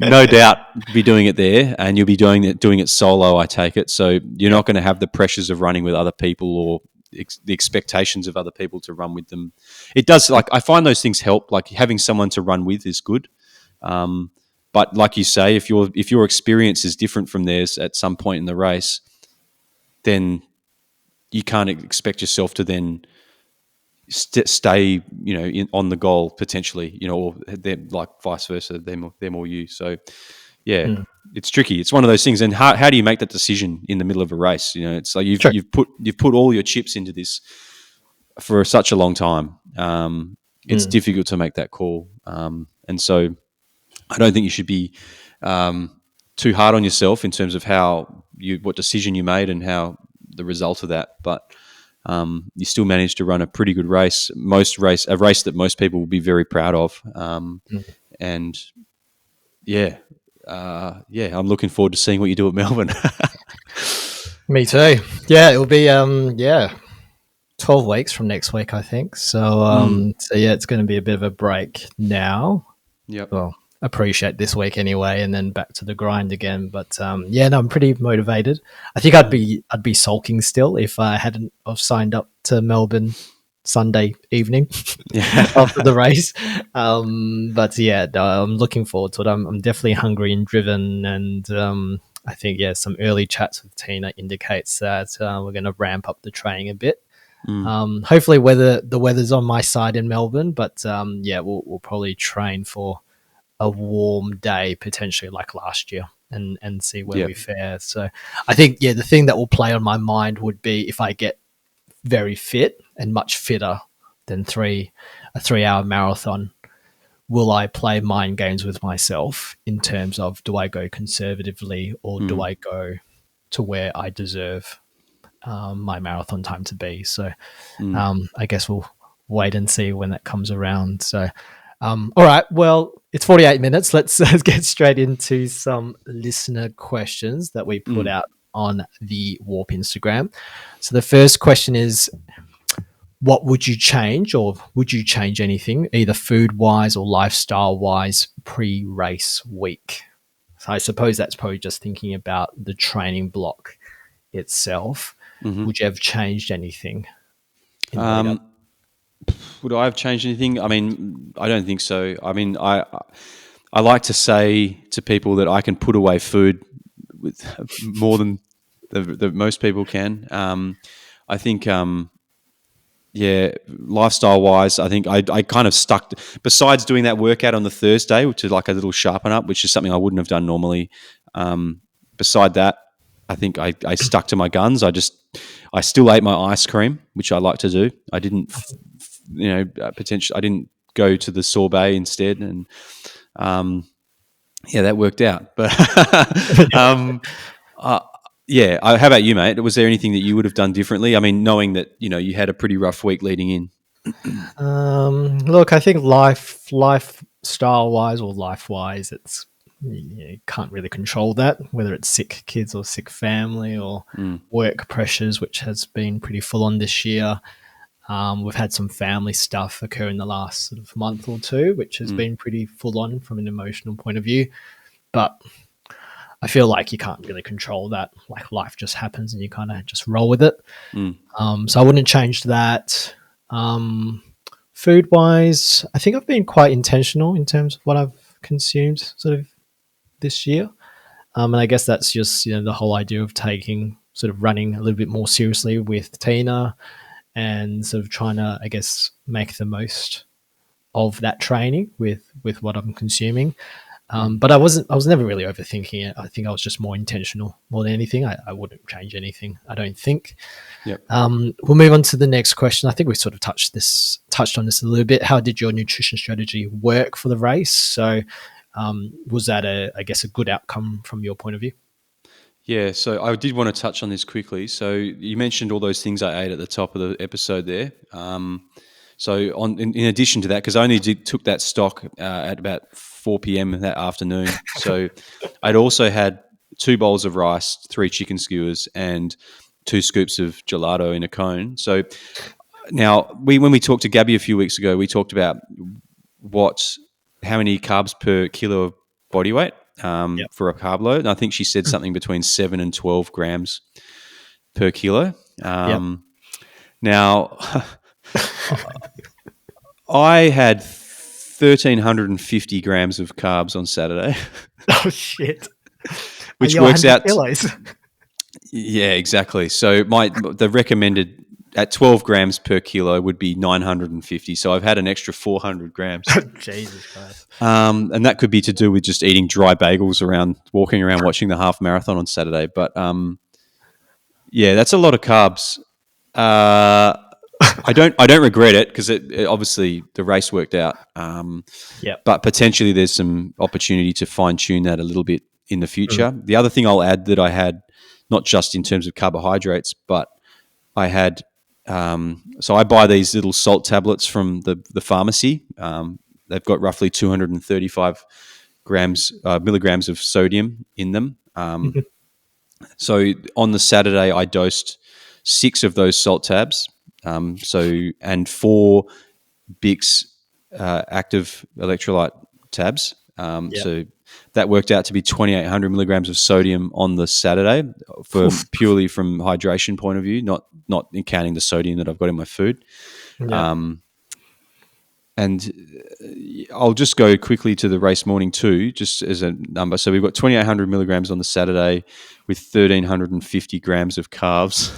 no doubt be doing it there, and you'll be doing it solo, I take it. So you're not going to have the pressures of running with other people or the expectations of other people to run with them. It does, I find those things help. Like having someone to run with is good. But like you say, if your experience is different from theirs at some point in the race, then you can't expect yourself to then stay, on the goal potentially, or them, like vice versa, them or you. So yeah, it's tricky. It's one of those things. And how do you make that decision in the middle of a race? It's like you've put all your chips into this for such a long time. It's difficult to make that call. And so I don't think you should be too hard on yourself in terms of what decision you made and how the result of that. But you still managed to run a pretty good race. A race that most people will be very proud of. And I'm looking forward to seeing what you do at Melbourne. Me too. Yeah, it will be 12 weeks from next week, I think. So it's going to be a bit of a break now. Yep. Well, appreciate this week anyway, and then back to the grind again. But I'm pretty motivated. I think I'd be sulking still if I hadn't signed up to Melbourne Sunday evening after the race. I'm looking forward to it. I'm definitely hungry and driven, and I think some early chats with Tina indicates that we're going to ramp up the training a bit. Hopefully the weather's on my side in Melbourne, but we'll probably train for a warm day potentially like last year and see where we fare. So I think the thing that will play on my mind would be if I get very fit and much fitter than a 3-hour marathon, will I play mind games with myself in terms of, do I go conservatively or do I go to where I deserve my marathon time to be? So I guess we'll wait and see when that comes around. So all right, well, it's 48 minutes. Let's get straight into some listener questions that we put out on the Warp Instagram. So the first question is, what would you change, or would you change anything, either food-wise or lifestyle-wise, pre-race week? So I suppose that's probably just thinking about the training block itself. Would you have changed anything? Would I have changed anything? I mean, I don't think so. I mean, I like to say to people that I can put away food with more than the most people can. I think, lifestyle-wise, I think I kind of stuck. Besides doing that workout on the Thursday, which is like a little sharpen up, which is something I wouldn't have done normally. Beside that, I think I stuck to my guns. I still ate my ice cream, which I like to do. I didn't, I didn't go to the sorbet instead, and that worked out. But how about you, mate? Was there anything that you would have done differently? I mean, knowing that you had a pretty rough week leading in. Look, I think lifestyle wise or life wise, it's you can't really control that, whether it's sick kids or sick family or work pressures, which has been pretty full on this year. We've had some family stuff occur in the last sort of month or two, which has been pretty full on from an emotional point of view. But I feel like you can't really control that. Like, life just happens and you kind of just roll with it. So I wouldn't change that. Food wise, I think I've been quite intentional in terms of what I've consumed sort of this year. And I guess that's just, the whole idea of running a little bit more seriously with Tina and sort of trying to, I guess, make the most of that training with what I'm consuming. But I was never really overthinking it. I think I was just more intentional more than anything. I wouldn't change anything, I don't think. Yep. We'll move on to the next question. I think we sort of touched on this a little bit. How did your nutrition strategy work for the race? So was that I guess a good outcome from your point of view? Yeah, so I did want to touch on this quickly. So you mentioned all those things I ate at the top of the episode there. So in addition to that, because I only took that stock at about 4 p.m. that afternoon. So I'd also had 2 bowls of rice, 3 chicken skewers, and 2 scoops of gelato in a cone. So now when we talked to Gabby a few weeks ago, we talked about how many carbs per kilo of body weight for a carb load. And I think she said something between 7 and 12 grams per kilo. Now, I had 1,350 grams of carbs on Saturday. Oh, shit. Which works out. Yeah, exactly. So the recommended at 12 grams per kilo would be 950. So I've had an extra 400 grams. Jesus Christ. And that could be to do with just eating dry bagels walking around watching the half marathon on Saturday. But yeah, that's a lot of carbs. I don't regret it because it obviously the race worked out. But potentially there's some opportunity to fine tune that a little bit in the future. The other thing I'll add that I had, not just in terms of carbohydrates, but I had. So I buy these little salt tablets from the pharmacy. They've got roughly 235 milligrams of sodium in them. So on the Saturday, I dosed 6 of those salt tabs. And 4 Bix active electrolyte tabs. So that worked out to be 2,800 milligrams of sodium on the Saturday purely from hydration point of view, not counting the sodium that I've got in my food. And I'll just go quickly to the race morning too, just as a number. So we've got 2,800 milligrams on the Saturday with 1,350 grams of carbs.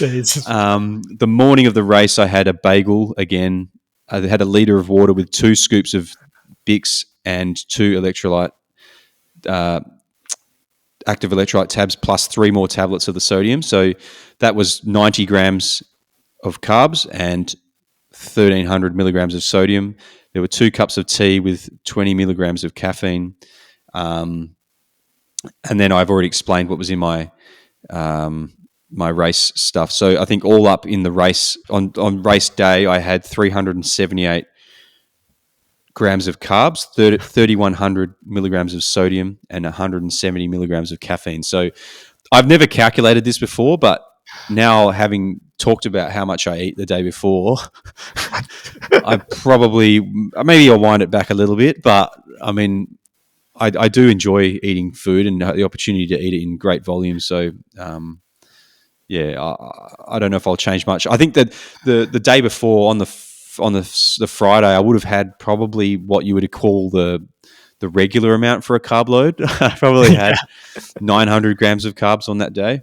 Jesus. The morning of the race, I had a bagel again. I had a liter of water with 2 scoops of Bix and 2 active electrolyte tabs plus 3 more tablets of the sodium. So that was 90 grams of carbs and 1,300 milligrams of sodium. There were 2 cups of tea with 20 milligrams of caffeine. And then I've already explained what was in my my race stuff. So I think all up in the race, on race day, I had 378 grams of carbs, 3,100 milligrams of sodium, and 170 milligrams of caffeine. So I've never calculated this before, but now having talked about how much I eat the day before, I maybe I'll wind it back a little bit, but I mean, I do enjoy eating food and the opportunity to eat it in great volume. So, I don't know if I'll change much. I think that the day before on the Friday, I would have had probably what you would call the regular amount for a carb load. I probably had 900 grams of carbs on that day.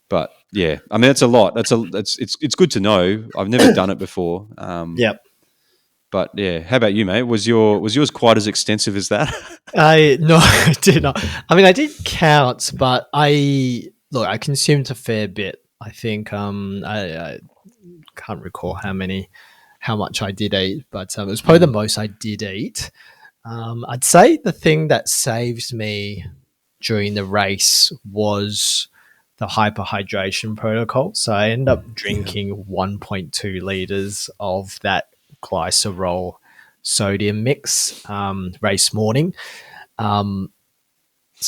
But yeah, I mean, that's a lot. It's good to know. I've never done it before. But yeah, how about you, mate? Was yours quite as extensive as that? No, I did not. I mean, I did count, but I consumed a fair bit. I think I can't recall how much I did eat, but it was probably the most I did eat. I'd say the thing that saved me during the race was the hyperhydration protocol. So I ended up drinking 1.2 liters of that glycerol sodium mix race morning. So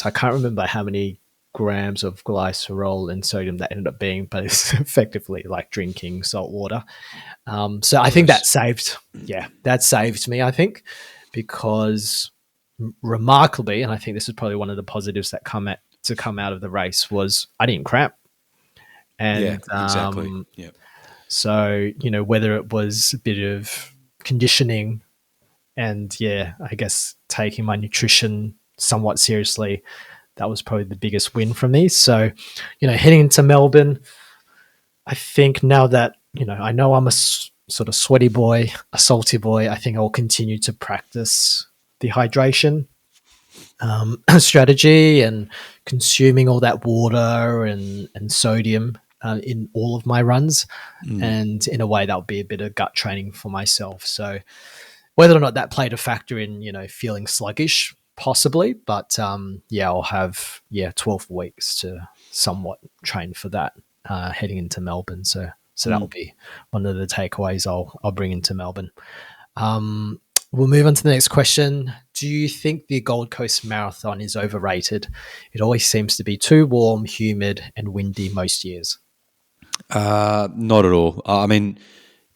I can't remember how many grams of glycerol and sodium that ended up being, but it's effectively like drinking salt water. So I think that saved me, I think, because remarkably, and I think this is probably one of the positives that come out of the race, was I didn't cramp. And exactly. So, whether it was a bit of conditioning and I guess taking my nutrition somewhat seriously, that was probably the biggest win for me. So, heading into Melbourne, I think now that, I know I'm sort of sweaty boy, a salty boy, I think I'll continue to practice the hydration strategy and consuming all that water and sodium in all of my runs. And in a way, that would be a bit of gut training for myself. So whether or not that played a factor in, feeling sluggish, possibly, but I'll have 12 weeks to somewhat train for that heading into Melbourne. So that will be one of the takeaways I'll bring into Melbourne. We'll move on to the next question. Do you think the Gold Coast Marathon is overrated? It always seems to be too warm, humid, and windy most years. Not at all. I mean,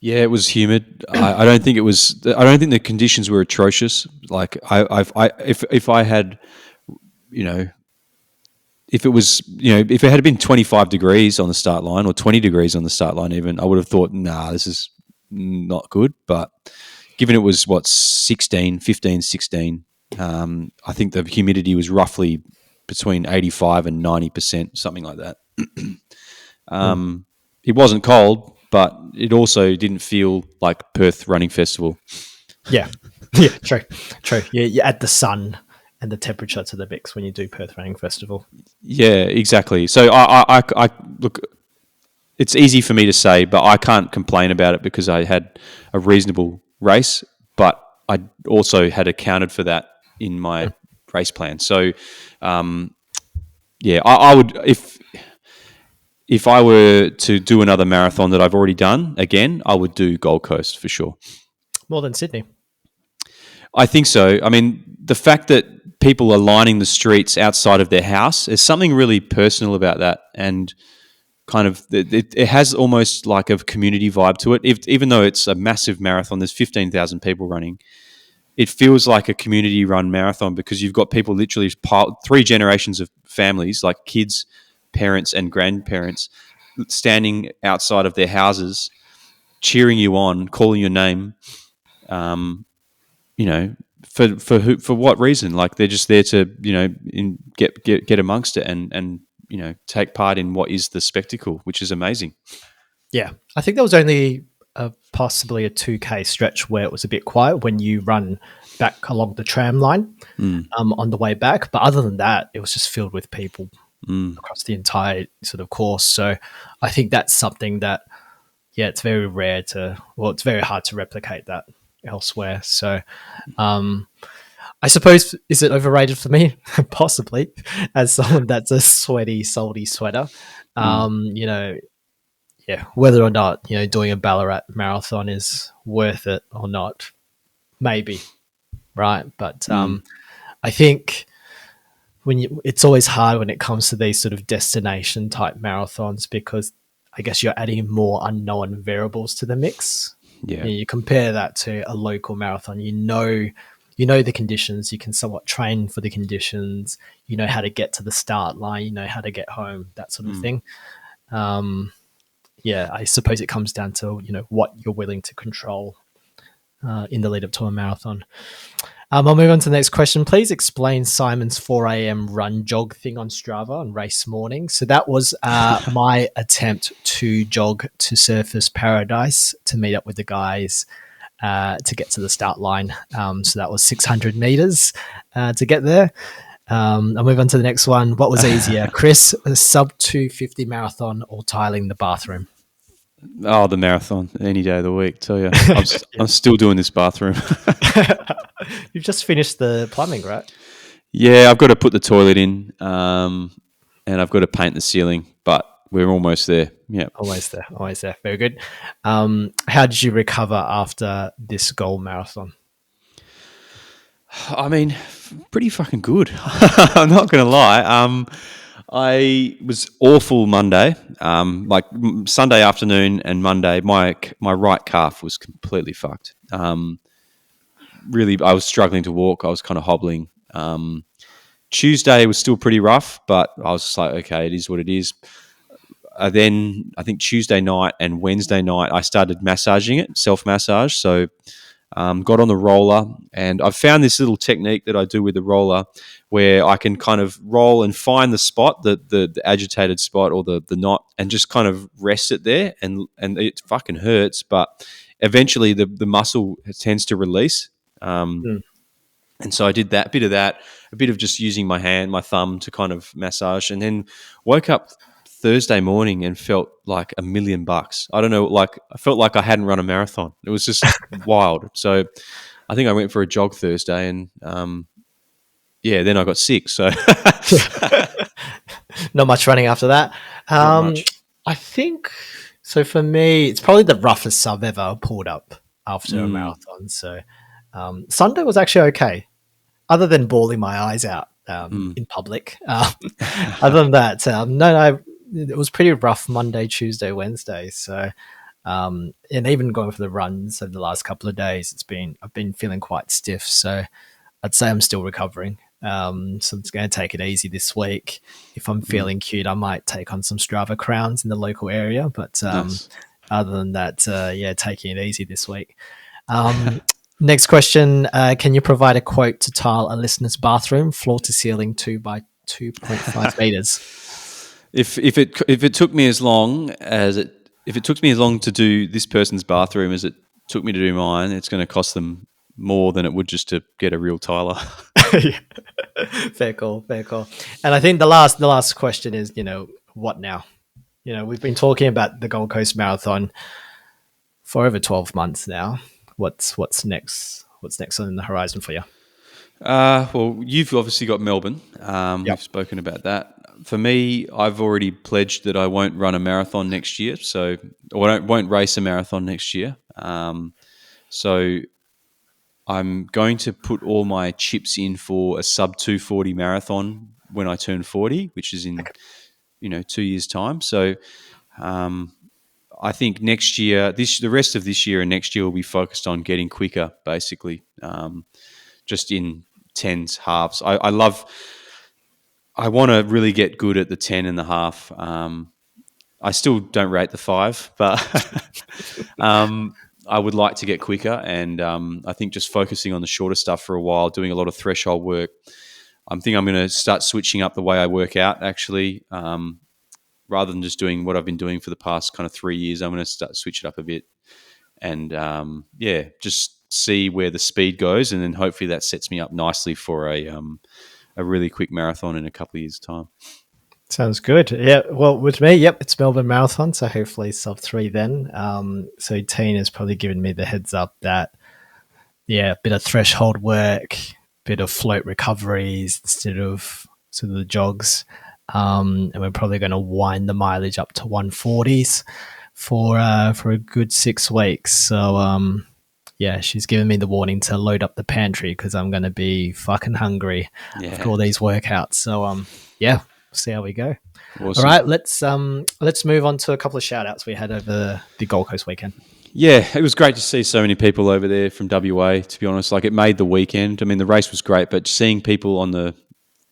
yeah, it was humid. I don't think it was. I don't think the conditions were atrocious. Like if I had, if it was, if it had been 25 degrees on the start line or 20 degrees on the start line, even I would have thought, nah, this is not good. But given it was 15, 16, I think the humidity was roughly between 85 and 90%, something like that. It wasn't cold, but it also didn't feel like Perth Running Festival. Yeah, true. Yeah, you add the sun and the temperature to the mix when you do Perth Running Festival. Yeah, exactly. So I look, it's easy for me to say, but I can't complain about it because I had a reasonable race, but I also had accounted for that in my race plan. So, I would, if I were to do another marathon that I've already done again, I would do Gold Coast for sure. More than Sydney. I think so. I mean, the fact that people are lining the streets outside of their house, there's something really personal about that. And kind of, it has almost like a community vibe to it. Even though it's a massive marathon, there's 15,000 people running. It feels like a community-run marathon because you've got people literally three generations of families, like kids, parents and grandparents, standing outside of their houses, cheering you on, calling your name. For what reason? Like they're just there to get amongst it and take part in what is the spectacle, which is amazing. Yeah, I think there was only possibly a 2K stretch where it was a bit quiet when you run back along the tram line on the way back. But other than that, it was just filled with people across the entire sort of course. So I think that's something that, it's very rare it's very hard to replicate that elsewhere. So I suppose, is it overrated for me? Possibly, as someone that's a sweaty, salty sweater. Whether or not, doing a Ballarat marathon is worth it or not, maybe, right? But I think it's always hard when it comes to these sort of destination type marathons because I guess you're adding more unknown variables to the mix. Yeah. You compare that to a local marathon, you know the conditions, you can somewhat train for the conditions, you know how to get to the start line, you know how to get home, that sort of thing. I suppose it comes down to, what you're willing to control in the lead up to a marathon. I'll move on to the next question. Please explain Simon's 4 a.m. run jog thing on Strava on race morning. So that was my attempt to jog to Surfers Paradise to meet up with the guys to get to the start line. So that was 600 meters to get there. I'll move on to the next one. What was easier, Chris, a sub 250 marathon or tiling the bathroom? Oh, the marathon any day of the week. Tell you, I'm still doing this bathroom. You've just finished the plumbing, right? Yeah, I've got to put the toilet in, and I've got to paint the ceiling, but we're almost there. Yeah, almost there. Very good. How did you recover after this gold marathon? I mean, pretty fucking good. I'm not going to lie. I was awful Monday. Like Sunday afternoon and Monday, my right calf was completely fucked. Really, I was struggling to walk. I was kind of hobbling. Tuesday was still pretty rough, but I was just like, okay, it is what it is. Then I think Tuesday night and Wednesday night, I started massaging it, self-massage. So got on the roller, and I've found this little technique that I do with the roller where I can kind of roll and find the spot, the agitated spot or the knot, and just kind of rest it there. And it fucking hurts, but eventually the muscle tends to release. And so I did a bit of just using my thumb to kind of massage, and then woke up Thursday morning and felt like $1,000,000. I don't know, I felt like I hadn't run a marathon. It was just wild. So I think I went for a jog Thursday, and then I got sick. So not much running after that. Not much. I think so. For me, it's probably the roughest I've ever pulled up after a marathon. So Sunday was actually okay, other than bawling my eyes out in public. Other than that, no, it was pretty rough Monday, Tuesday, Wednesday. So, and even going for the runs over the last couple of days, I've been feeling quite stiff. So I'd say I'm still recovering. So I'm just going to take it easy this week. If I'm feeling cute, I might take on some Strava crowns in the local area. But Nice. other than that, taking it easy this week. Next question. Can you provide a quote to tile a listener's bathroom, floor to ceiling 2 by 2.5 meters? If it took me as long to do this person's bathroom as it took me to do mine, it's going to cost them more than it would just to get a real tiler. Fair call. And I think the last question is, what now? We've been talking about the Gold Coast Marathon for over 12 months now. What's next? What's next on the horizon for you? Well, you've obviously got Melbourne. We've spoken about that. For me, I've already pledged that I won't run a marathon next year, or I won't race a marathon next year. So I'm going to put all my chips in for a sub 240 marathon when I turn 40, which is in 2 years' time. So I think next year, the rest of this year and next year will be focused on getting quicker, basically, just in tens, halves. I want to really get good at the 10 and the half. I still don't rate the 5, but I would like to get quicker. And I think just focusing on the shorter stuff for a while, doing a lot of threshold work. I think I'm going to start switching up the way I work out, actually. Rather than just doing what I've been doing for the past kind of 3 years, I'm going to switch it up a bit and, just see where the speed goes. And then hopefully that sets me up nicely for a really quick marathon in a couple of years' time. Sounds good. Yeah. Well, with me, it's Melbourne Marathon. So hopefully sub 3 then. So Tina's probably given me the heads up that, a bit of threshold work, bit of float recoveries instead of sort of the jogs. And we're probably going to wind the mileage up to 140s for a good 6 weeks. So, she's given me the warning to load up the pantry because I'm going to be fucking hungry after all these workouts. So, see how we go. Awesome. All right, let's move on to a couple of shout outs we had over the Gold Coast weekend. Yeah, it was great to see so many people over there from WA, to be honest. It made the weekend. I mean, the race was great, but seeing people on the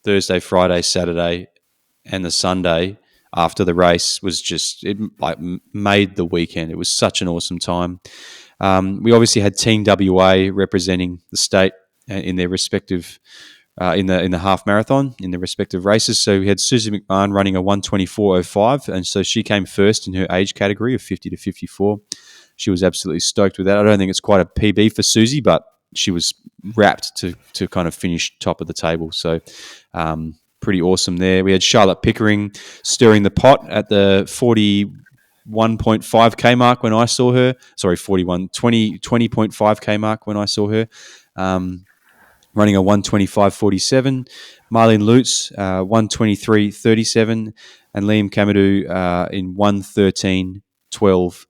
Thursday, Friday, Saturday and the Sunday after the race was just, it made the weekend. It was such an awesome time. We obviously had Team WA representing the state in their respective in the half marathon in their respective races. So we had Susie McMahon running a 1:24.05, and so she came first in her age category of 50 to 54. She was absolutely stoked with that. I don't think it's quite a PB for Susie, but she was rapt to kind of finish top of the table. So pretty awesome there. We had Charlotte Pickering stirring the pot at the 41.5K mark when I saw her. Sorry, 20.5K mark when I saw her. Running a 1:25.47. Marlene Lutz, 1:23.37. And Liam Camadou in 1:13.12.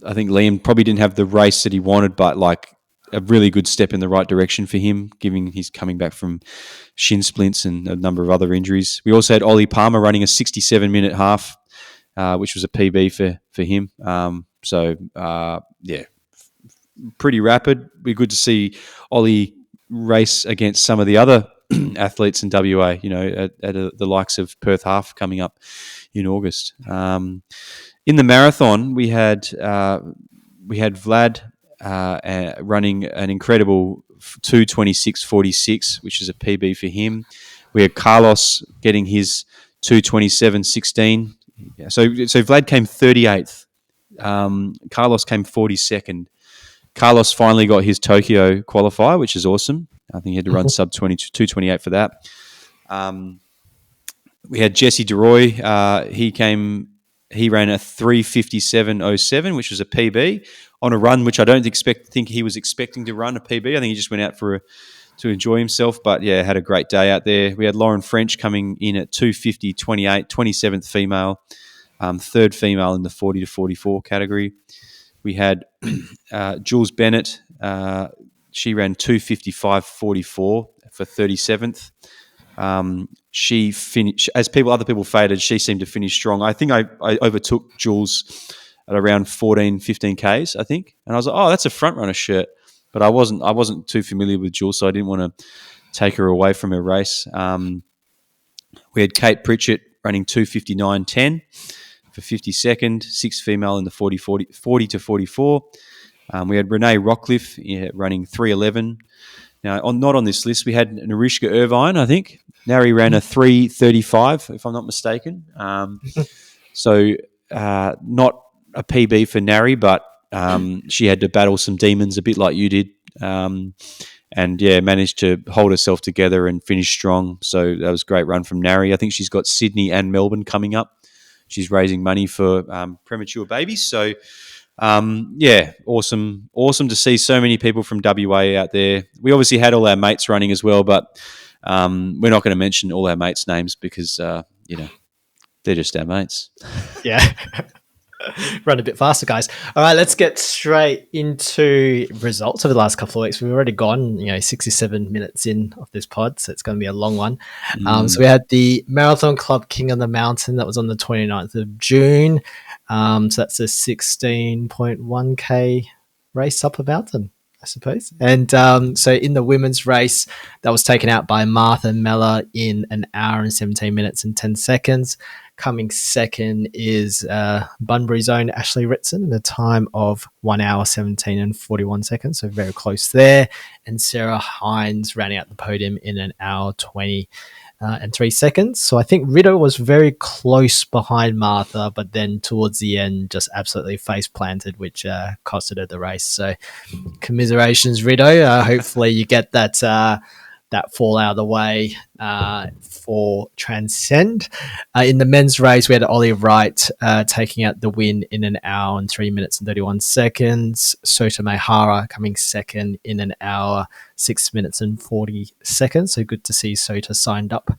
I think Liam probably didn't have the race that he wanted, but a really good step in the right direction for him, given he's coming back from shin splints and a number of other injuries. We also had Ollie Palmer running a 67-minute half, which was a PB for him. Pretty rapid. Be good to see Ollie race against some of the other athletes in WA, at the likes of Perth Half coming up in August. In the marathon, we had Vlad running an incredible 2:26.46, which is a PB for him. We had Carlos getting his 2:27.16. So Vlad came 38th Carlos came 42nd. Carlos finally got his Tokyo qualifier, which is awesome. I think he had to run sub 228 for that. We had Jesse DeRoy. He ran a 3:57.07, which was a PB on a run which I don't think he was expecting to run a PB. I think he just went out to enjoy himself. But yeah, had a great day out there. We had Lauren French coming in at 2:50.28, 27th female, third female in the 40 to 44 category. We had Jules Bennett. She ran 2:55.44 for 37th. She finished as other people faded. She seemed to finish strong. I think I overtook Jules at around 14, 15 Ks, I think. And I was like, oh, that's a front runner shirt. But I wasn't too familiar with Jules, so I didn't want to take her away from her race. We had Kate Pritchett running 2:59.10 for 52nd, sixth female in the 40 to 44. We had Renee Rockcliffe running 3:11. Now, not on this list, we had Narishka Irvine, I think. Nari ran a 3:35, if I'm not mistaken. So not a PB for Nari, but she had to battle some demons a bit like you did. And, yeah, managed to hold herself together and finish strong. So that was a great run from Nari. I think she's got Sydney and Melbourne coming up. She's raising money for premature babies. So, yeah, awesome to see so many people from WA out there. We obviously had all our mates running as well, but we're not going to mention all our mates' names because, they're just our mates. Yeah. Run a bit faster, guys. All right, let's get straight into results over the last couple of weeks. We've already gone, 67 minutes in of this pod, so it's going to be a long one. So we had the Marathon Club King on the Mountain that was on the 29th of June. So that's a 16.1K race up a mountain, I suppose. And so in the women's race, that was taken out by Martha Mellor in 1 hour and 17 minutes and 10 seconds. Coming second is Bunbury's own Ashley Ritson in a time of 1 hour, 17 and 41 seconds. So very close there. And Sarah Hines ran out the podium in 1 hour, 20 and 3 seconds. So I think Ritter was very close behind Martha, but then towards the end just absolutely face planted, which costed her the race. So commiserations, Ritter. Hopefully you get that fall out of the way for Transcend. In the men's race, we had Ollie Wright taking out the win in 1 hour and 3 minutes and 31 seconds. Sota Mehara coming second in 1 hour, 6 minutes and 40 seconds. So good to see Sota signed up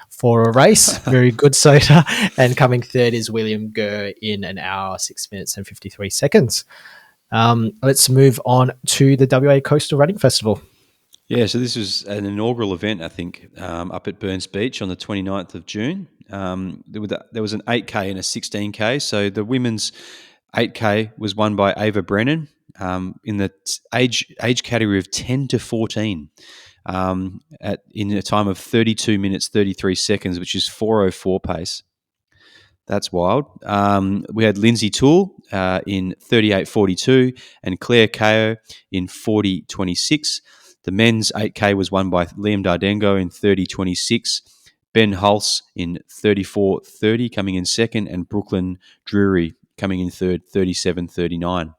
for a race. Very good, Sota. And coming third is William Gurr in 1 hour, 6 minutes and 53 seconds. Let's move on to the WA Coastal Running Festival. Yeah, so this was an inaugural event, I think, up at Burns Beach on the 29th of June. There was an 8K and a 16K. So the women's 8K was won by Ava Brennan in the age category of 10 to 14 in a time of 32 minutes, 33 seconds, which is 4:04 pace. That's wild. We had Lindsay Toole in 38:42 and Claire Kao in 40:26. The men's 8K was won by Liam Dardengo in 30:26, Ben Hulse in 34:30 coming in second, and Brooklyn Drury coming in third, 37:39.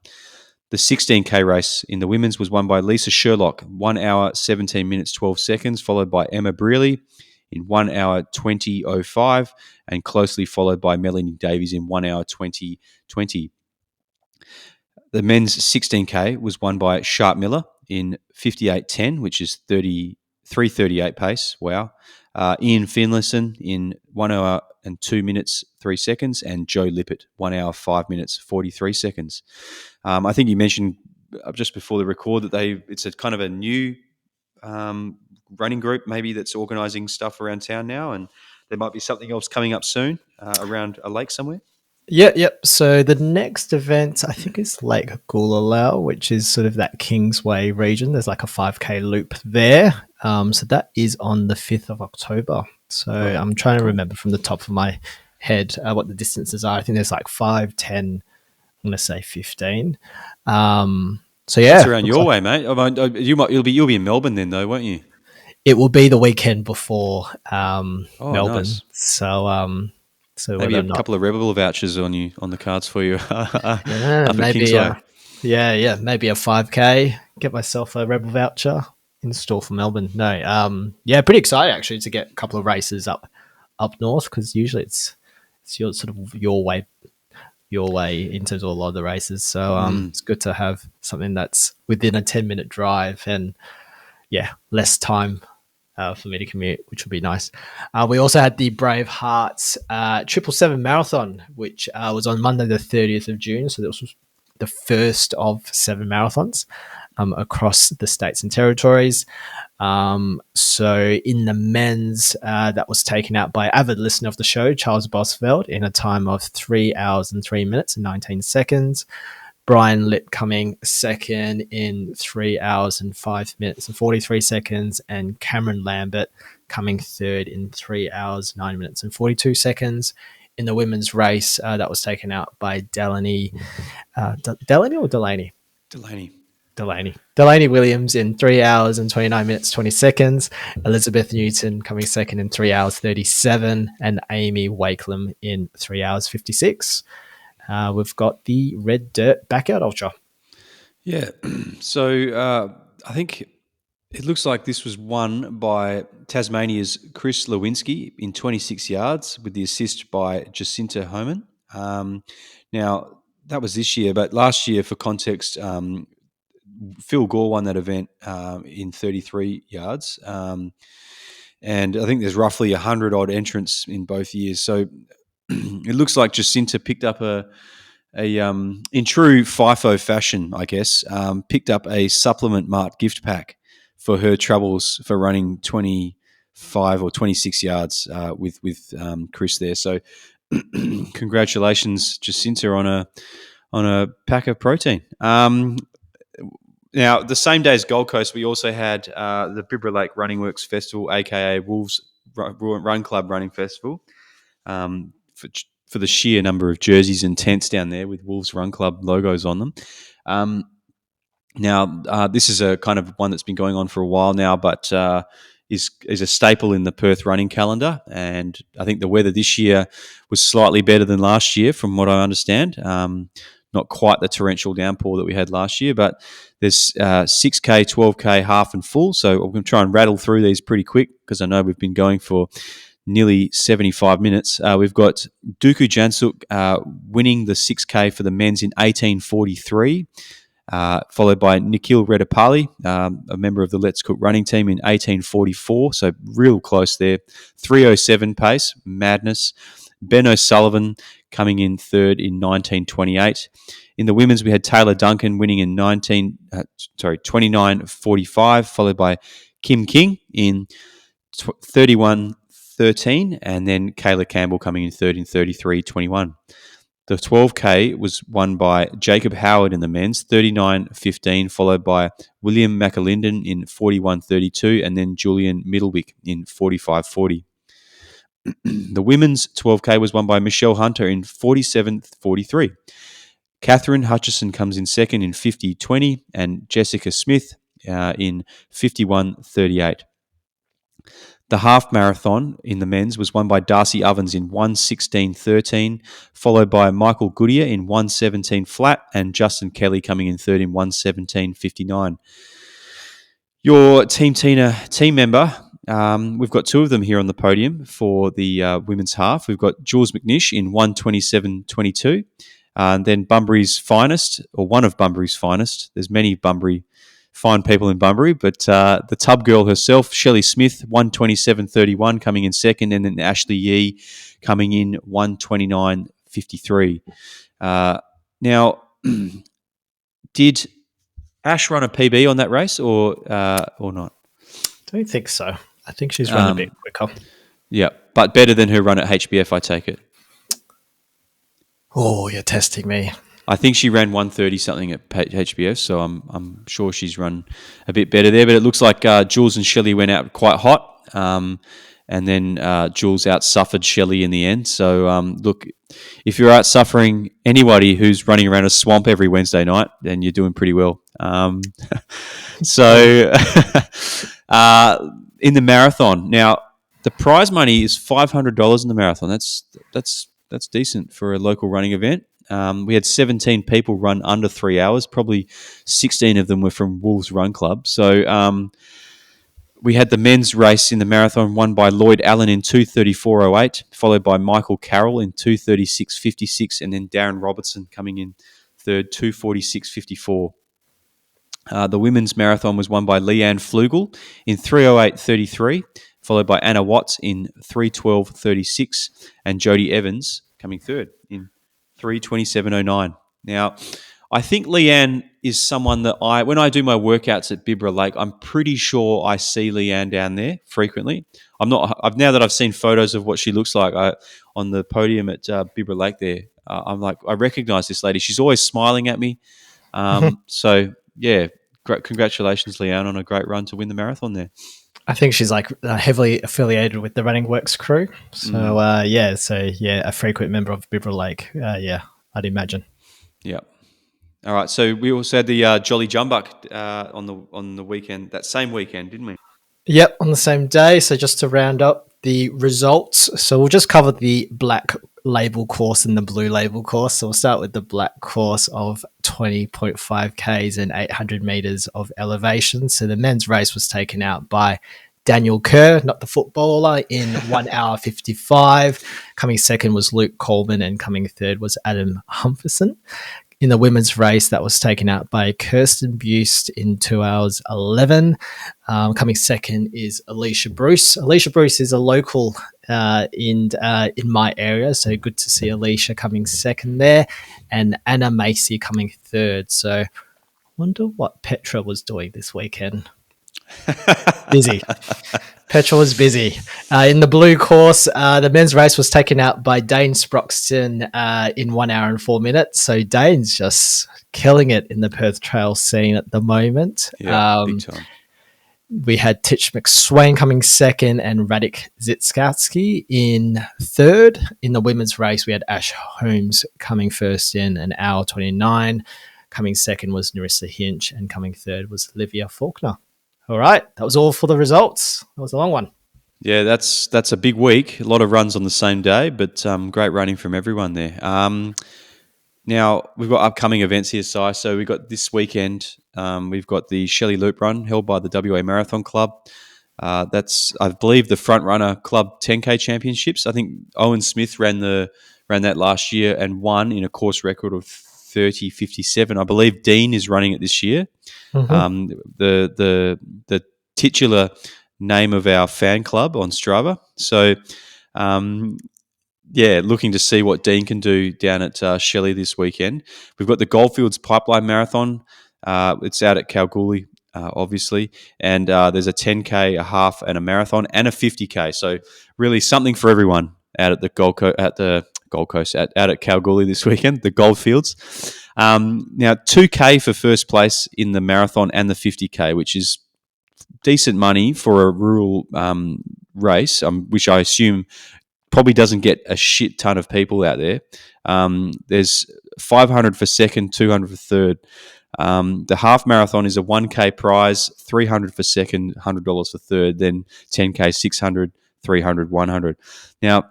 The 16K race in the women's was won by Lisa Sherlock, 1 hour, 17 minutes, 12 seconds, followed by Emma Brearley in 1 hour, 20:05, and closely followed by Melanie Davies in 1 hour, 20:20. The men's 16K was won by Sharp Miller in 58:10, which is 3:38 pace. Wow. Ian Finlayson in 1 hour and 2 minutes, 3 seconds, and Joe Lippert, 1 hour, 5 minutes, 43 seconds. I think you mentioned just before the record that it's a kind of a new running group maybe that's organising stuff around town now, and there might be something else coming up soon around a lake somewhere. Yep. So the next event, I think, is Lake Gulalau, which is sort of that Kingsway region. There's like a 5K loop there. So that is on the 5th of October. So I'm trying to remember from the top of my head what the distances are. I think there's like 5, 10, I'm going to say 15. So yeah. It's around your way, mate. You'll be in Melbourne then though, won't you? It will be the weekend before Melbourne. Nice. So maybe whether a or not, couple of Rebel vouchers on the cards for you. maybe maybe a 5K. Get myself a Rebel voucher in store for Melbourne. No, pretty excited actually to get a couple of races up north, because usually it's your sort of your way in terms of a lot of the races. So it's good to have something that's within a 10-minute drive and less time for me to commute, which would be nice. We also had the Bravehearts 777 Marathon, which was on Monday the 30th of June. So this was the first of 7 marathons across the states and territories. So in the men's, that was taken out by avid listener of the show, Charles Bosveld, in a time of 3 hours and 3 minutes and 19 seconds. Bryan Lip coming second in 3 hours and 5 minutes and 43 seconds, and Cameron Lambert coming third in 3 hours, 9 minutes and 42 seconds. In the women's race, that was taken out by Delanie. Delanie? Delanie Williams in 3 hours and 29 minutes, 20 seconds. Elizabeth Newton coming second in 3 hours, 37. And Amy Wakelam in 3 hours, 56. We've got the Red Dirt Backyard Ultra. Yeah. So I think it looks like this was won by Tasmania's Chris Lewinsky in 26 yards with the assist by Jacinta Homan. Now, that was this year, but last year, for context, Phil Gore won that event in 33 yards. And I think there's roughly 100-odd entrants in both years. So it looks like Jacinta picked up in true FIFO fashion, I guess, picked up a supplement mart gift pack for her troubles for running 25 or 26 yards with Chris there. So congratulations, Jacinta, on a pack of protein. Now, the same day as Gold Coast, we also had the Bibra Lake Running Works Festival, aka Wolves Run Club Running Festival, for the sheer number of jerseys and tents down there with Wolves Run Club logos on them. Now, this is a kind of one that's been going on for a while now, but is a staple in the Perth running calendar. And I think the weather this year was slightly better than last year, from what I understand. Not quite the torrential downpour that we had last year, but there's 6K, 12K, half and full. So I'm going to try and rattle through these pretty quick, because I know we've been going for nearly 75 minutes. We've got Duku Jansuk winning the 6K for the men's in 1843, followed by Nikhil Redapali, a member of the Let's Cook running team, in 1844. So real close there. 3:07 pace, madness. Ben O'Sullivan coming in third in 1928. In the women's, we had Taylor Duncan winning in 29:45, followed by Kim King in 31:13, and then Kayla Campbell coming in third in 33:21. The 12K was won by Jacob Howard in the men's, 39:15, followed by William McAlinden in 41:32, and then Julian Middlewick in 45:40. The women's 12K was won by Michelle Hunter in 47:43. Catherine Hutchison comes in second in 50:20, and Jessica Smith in 51:38. The half marathon in the men's was won by Darcy Ovens in 1:16:13, followed by Michael Goodyear in 1:17 flat, and Justin Kelly coming in third in 1:17:59. Your Team Tina team member, we've got two of them here on the podium for the women's half. We've got Jules McNish in 1:27:22, and then Bunbury's finest, or one of Bunbury's finest. There's many Bunbury fine people in Bunbury, but the tub girl herself, Shelley Smith, 1:27:31, coming in second, and then Ashley Yee coming in 1:29:53. Now, did Ash run a PB on that race or not? Don't think so. I think she's run a bit quicker. Yeah, but better than her run at HBF, I take it. Oh, you're testing me. I think she ran 1:30 something at HBF, so I'm sure she's run a bit better there. But it looks like Jules and Shelley went out quite hot, and then Jules out-suffered Shelley in the end. So, look, if you're out-suffering anybody who's running around a swamp every Wednesday night, then you're doing pretty well. So, in the marathon, now, the prize money is $500 in the marathon. That's that's decent for a local running event. We had 17 people run under 3 hours. Probably 16 of them were from Wolves Run Club. So we had the men's race in the marathon won by Lloyd Allen in 2:34.08, followed by Michael Carroll in 2:36.56, and then Darren Robertson coming in third, 2:46.54. The women's marathon was won by Leanne Flugel in 3:08.33, followed by Anna Watts in 3:12.36, and Jodie Evans coming third in 3:27.09. Now, I think Leanne is someone that when I do my workouts at Bibra Lake, I'm pretty sure I see Leanne down there frequently. Now that I've seen photos of what she looks like on the podium at Bibra Lake there, I'm like, I recognize this lady. She's always smiling at me. So yeah, great. Congratulations, Leanne, on a great run to win the marathon there. I think she's like heavily affiliated with the Running Works crew. So a frequent member of Bibra Lake. I'd imagine. Yeah. All right. So we also had the Jolly Jumbuck on the weekend, that same weekend, didn't we? Yep, on the same day. So just to round up the results, so we'll just cover the black label course and the blue label course. So we'll start with the black course of 20.5 Ks and 800 meters of elevation. So the men's race was taken out by Daniel Kerr, not the footballer, in 1 hour 55. Coming second was Luke Coleman, and coming third was Adam Humphreys. In the women's race, that was taken out by Kirsten Bust in 2 hours 11. Coming second is Alicia Bruce. Alicia Bruce is a local in my area, so good to see Alicia coming second there, and Anna Macy coming third. So I wonder what Petra was doing this weekend. Busy. Petra was busy. In the blue course, the men's race was taken out by Dane Sproxton in 1 hour and 4 minutes. So Dane's just killing it in the Perth trail scene at the moment. Yeah, big time. We had Titch McSwain coming second and Radik Zitskowski in third. In the women's race, we had Ash Holmes coming first in 1 hour 29. Coming second was Narissa Hinch, and coming third was Olivia Faulkner. All right, that was all for the results. That was a long one. Yeah, that's a big week. A lot of runs on the same day, but great running from everyone there. Now, we've got upcoming events here, Si. So we've got this weekend, we've got the Shelley Loop Run held by the WA Marathon Club. That's, I believe, the Front Runner Club 10K Championships. I think Owen Smith ran that last year and won in a course record of 30:57. I believe Dean is running it this year. Mm-hmm. The titular name of our fan club on Strava. So, looking to see what Dean can do down at Shelley this weekend. We've got the Goldfields Pipeline Marathon. It's out at Kalgoorlie, obviously, and there's a 10K, a half, and a marathon, and a 50K. So, really something for everyone out at the Gold Coast, out at Kalgoorlie this weekend, the Goldfields. Now, 2K for first place in the marathon and the 50K, which is decent money for a rural race, which I assume probably doesn't get a shit ton of people out there. There's 500 for second, 200 for third. The half marathon is a 1K prize, 300 for second, $100 for third, then 10K, 600, 300, 100. Now,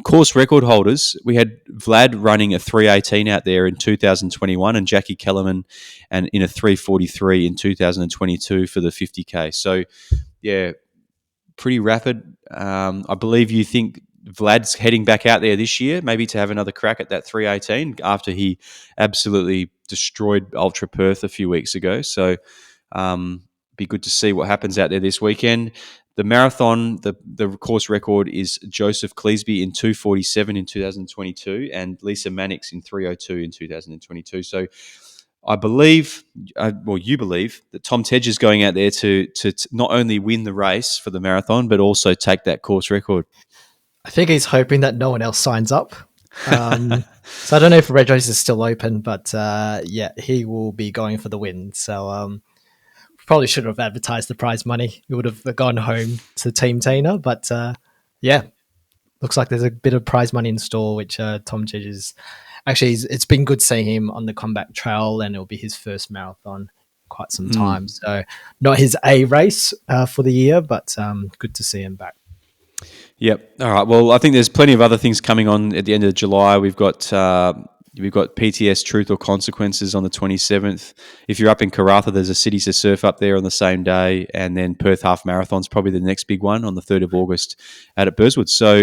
course record holders, we had Vlad running a 3:18 out there in 2021 and Jackie Kellerman and in a 3:43 in 2022 for the 50K. So, yeah, pretty rapid. I believe you think Vlad's heading back out there this year, maybe to have another crack at that 3:18 after he absolutely destroyed Ultra Perth a few weeks ago. So, be good to see what happens out there this weekend. The marathon, the course record is Joseph Cleesby in 2:47 in 2022 and Lisa Mannix in 3:02 in 2022. So I believe, you believe, that Tom Tedge is going out there to not only win the race for the marathon, but also take that course record. I think he's hoping that no one else signs up. So I don't know if Red Rose is still open, but he will be going for the win. So probably should have advertised the prize money. It would have gone home to Team Tina, but looks like there's a bit of prize money in store, which Tom Tedge is actually. It's been good seeing him on the Combat Trail, and it'll be his first marathon in quite some time. So not his A race for the year, but good to see him back. Yep. All right. Well, I think there's plenty of other things coming on at the end of July. We've got PTS Truth or Consequences on the 27th. If you're up in Karratha, there's a City to Surf up there on the same day, and then Perth Half Marathon's probably the next big one on the 3rd of August out at Burswood. So,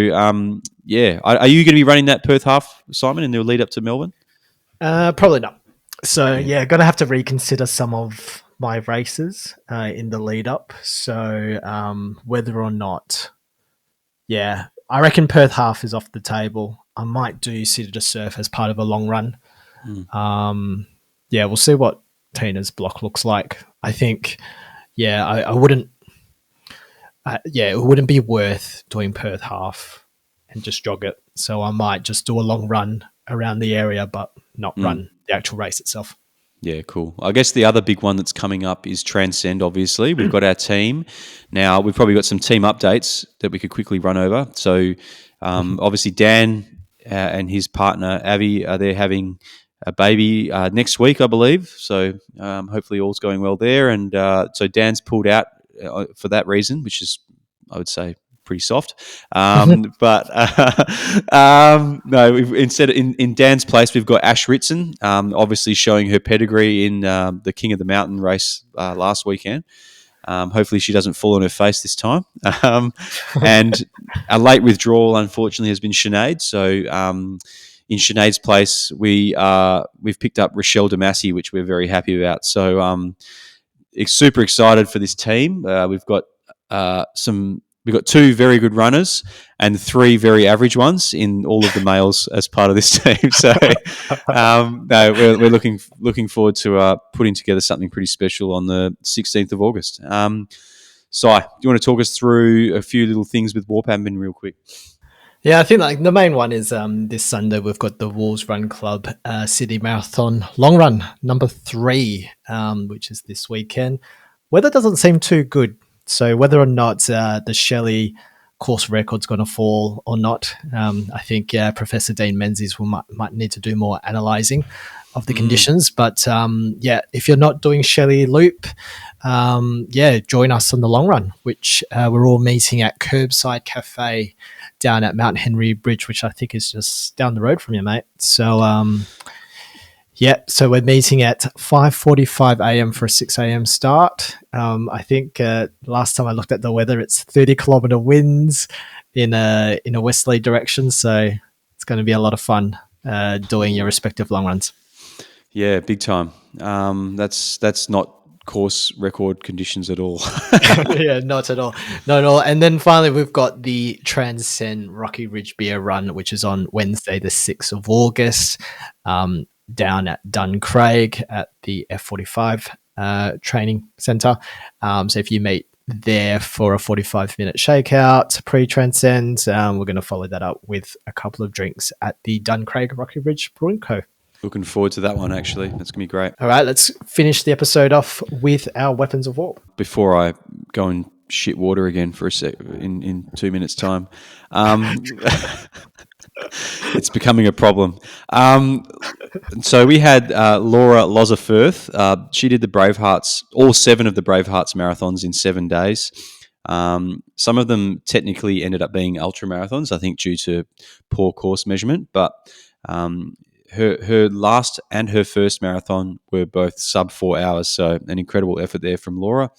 yeah. Are you going to be running that Perth Half, Simon, in the lead up to Melbourne? Probably not. So yeah, going to have to reconsider some of my races in the lead up. So whether or not, yeah, I reckon Perth Half is off the table. I might do City to Surf as part of a long run. Yeah, we'll see what Tina's block looks like. I think, yeah, I wouldn't. Yeah, it wouldn't be worth doing Perth Half and just jog it. So I might just do a long run around the area, but not run the actual race itself. Yeah, cool. I guess the other big one that's coming up is Transcend, obviously. We've got our team. Now, we've probably got some team updates that we could quickly run over. So, obviously, Dan and his partner, Avi, they're having a baby next week, I believe. So, hopefully all's going well there. And so Dan's pulled out for that reason, which is, I would say, pretty soft. But no, instead in Dan's place, we've got Ash Ritson, obviously showing her pedigree in the King of the Mountain race last weekend. Hopefully she doesn't fall on her face this time. And a late withdrawal, unfortunately, has been Sinead. So in Sinead's place, we've picked up Rochelle Damassi, which we're very happy about. So super excited for this team. We've got We've got 2 very good runners and 3 very average ones in all of the males as part of this team. So, no, we're looking forward to putting together something pretty special on the 16th of August. Si, do you want to talk us through a few little things with Warp Admin real quick? Yeah, I think like the main one is this Sunday we've got the Wolves Run Club City Marathon Long Run number 3, which is this weekend. Weather doesn't seem too good. So whether or not the Shelley course record's going to fall or not, I think Professor Dean Menzies might need to do more analysing of the conditions. But yeah, if you're not doing Shelley Loop, yeah, join us on the long run, which we're all meeting at Curbside Cafe down at Mount Henry Bridge, which I think is just down the road from you, mate. So yeah, so we're meeting at 5:45 a.m. for a 6 a.m. start. I think last time I looked at the weather, it's 30-kilometre winds in a westerly direction, so it's going to be a lot of fun doing your respective long runs. Yeah, big time. That's not course record conditions at all. Yeah, not at all. Not at all. And then finally, we've got the Transcend Rocky Ridge Beer Run, which is on Wednesday, the 6th of August. Down at Duncraig at the F45 training centre. So if you meet there for a 45-minute shakeout pre-Transcend, we're going to follow that up with a couple of drinks at the Duncraig Rocky Ridge Brewing Co. Looking forward to that one, actually. That's going to be great. All right, let's finish the episode off with our weapons of war. Before I go and shit water again for a sec in 2 minutes' time. It's becoming a problem. So we had Laura Loza Firth. She did the Bravehearts, all 7 of the Bravehearts marathons in 7 days. Some of them technically ended up being ultra marathons, I think, due to poor course measurement. But her last and her first marathon were both sub 4 hours. So an incredible effort there from Laura.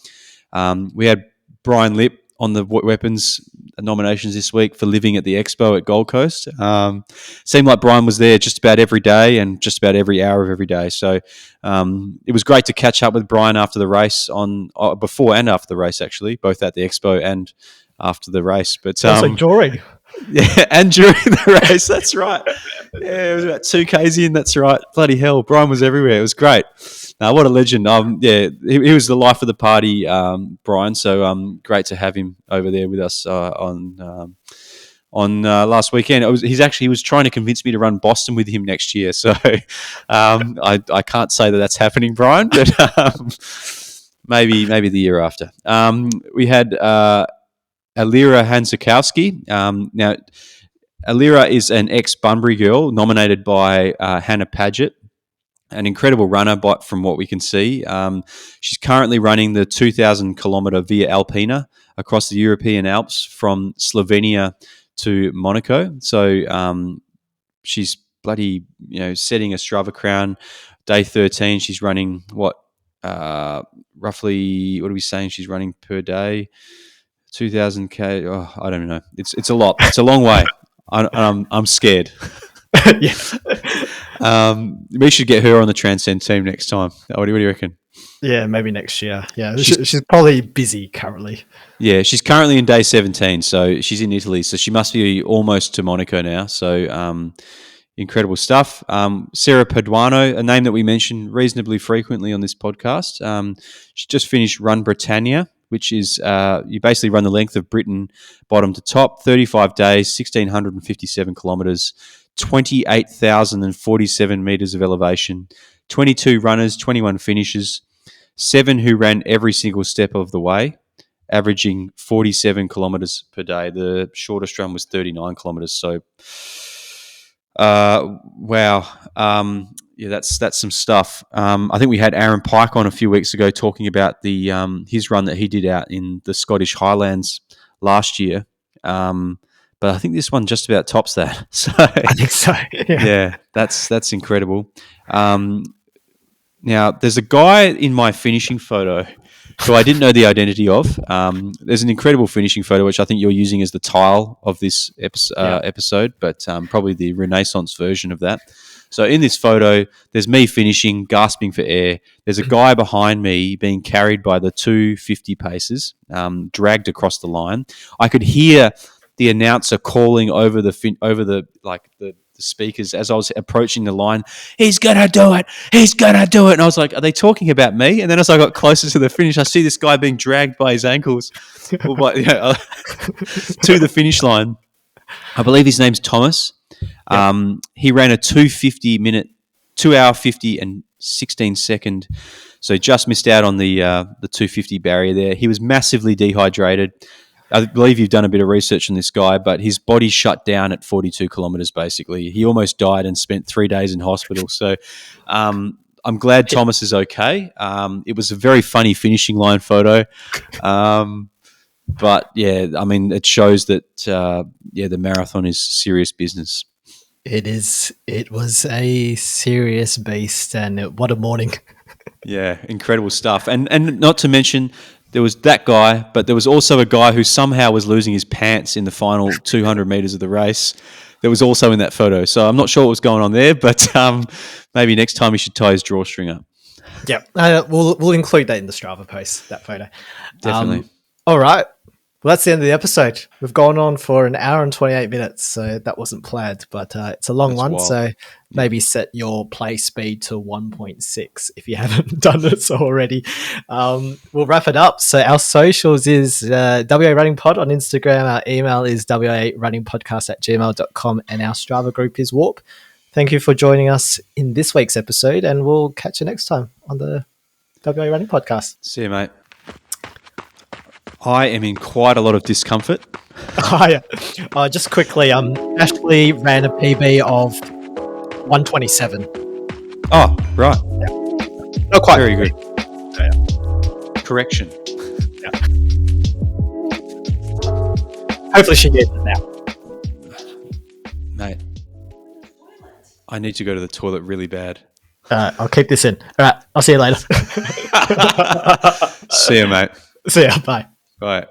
We had Bryan Lip on the weapons nominations this week for living at the Expo at Gold Coast. Seemed like Bryan was there just about every day and just about every hour of every day. So it was great to catch up with Bryan after the race, before and after the race, actually, both at the Expo and after the race. But also during. Yeah, and during the race, that's right. Yeah, it was about 2Ks in, that's right. Bloody hell, Bryan was everywhere. It was great. What a legend. Yeah, he was the life of the party, Bryan. So great to have him over there with us on last weekend. He was trying to convince me to run Boston with him next year. So I can't say that that's happening, Bryan, but maybe the year after. We had Allira Hanczakowski. Now, Allira is an ex-Bunbury girl nominated by Hannah Paget. an incredible runner, but from what we can see, she's currently running the 2,000 kilometer Via Alpina across the European Alps from Slovenia to Monaco. So she's bloody, setting a Strava crown. Day 13, she's running roughly, what are we saying? She's running per day, 2,000 K. Oh, I don't know. It's a lot. It's a long way. I'm scared. Yeah. We should get her on the Transcend team next time. What do you reckon? Yeah, maybe next year. Yeah, she's probably busy currently. Yeah, she's currently in day 17, so she's in Italy. So she must be almost to Monaco now. So incredible stuff. Sarah Paduano, a name that we mention reasonably frequently on this podcast. She just finished Run Britannia, which is you basically run the length of Britain bottom to top, 35 days, 1,657 kilometres, 28,047 metres of elevation, 22 runners, 21 finishers, 7 who ran every single step of the way, averaging 47 kilometres per day. The shortest run was 39 kilometres. So, wow. Yeah, that's some stuff. I think we had Aaron Pike on a few weeks ago talking about the his run that he did out in the Scottish Highlands last year. But I think this one just about tops that. So I think so. Yeah, that's incredible. Now, there's a guy in my finishing photo who I didn't know the identity of. There's an incredible finishing photo, which I think you're using as the tile of this episode, but probably the Renaissance version of that. So in this photo, there's me finishing, gasping for air. There's a guy behind me being carried by the 250 paces, dragged across the line. I could hear the announcer calling over the speakers as I was approaching the line. He's gonna do it. He's gonna do it. And I was like, are they talking about me? And then as I got closer to the finish, I see this guy being dragged by his ankles to the finish line. I believe his name's Thomas. He ran a 2 hour 50 and 16 second. So just missed out on the 250 barrier there. He was massively dehydrated. I believe you've done a bit of research on this guy, but his body shut down at 42 kilometres, basically. He almost died and spent 3 days in hospital. So I'm glad Thomas is okay. It was a very funny finishing line photo. But, yeah, I mean, it shows that, the marathon is serious business. It is. It was a serious beast, and what a morning. Yeah, incredible stuff. And not to mention, there was that guy, but there was also a guy who somehow was losing his pants in the final 200 metres of the race. That was also in that photo. So I'm not sure what was going on there, but maybe next time he should tie his drawstring up. Yeah, we'll include that in the Strava post, that photo. Definitely. All right. Well, that's the end of the episode. We've gone on for an hour and 28 minutes, so that wasn't planned, but it's a long one. Wild. So maybe set your play speed to 1.6 if you haven't done it so already. We'll wrap it up. So our socials is WA Running Pod on Instagram. Our email is warunningpodcast@gmail.com, and our Strava group is Warp. Thank you for joining us in this week's episode, and we'll catch you next time on the WA Running Podcast. See you, mate. I am in quite a lot of discomfort. Just quickly, Ashley ran a PB of 127. Oh, right. Yeah. Not quite. Very good. Yeah. Correction. Yeah. Hopefully she gets it now. Mate, I need to go to the toilet really bad. I'll keep this in. All right, I'll see you later. See you, mate. See ya. Bye. Bye.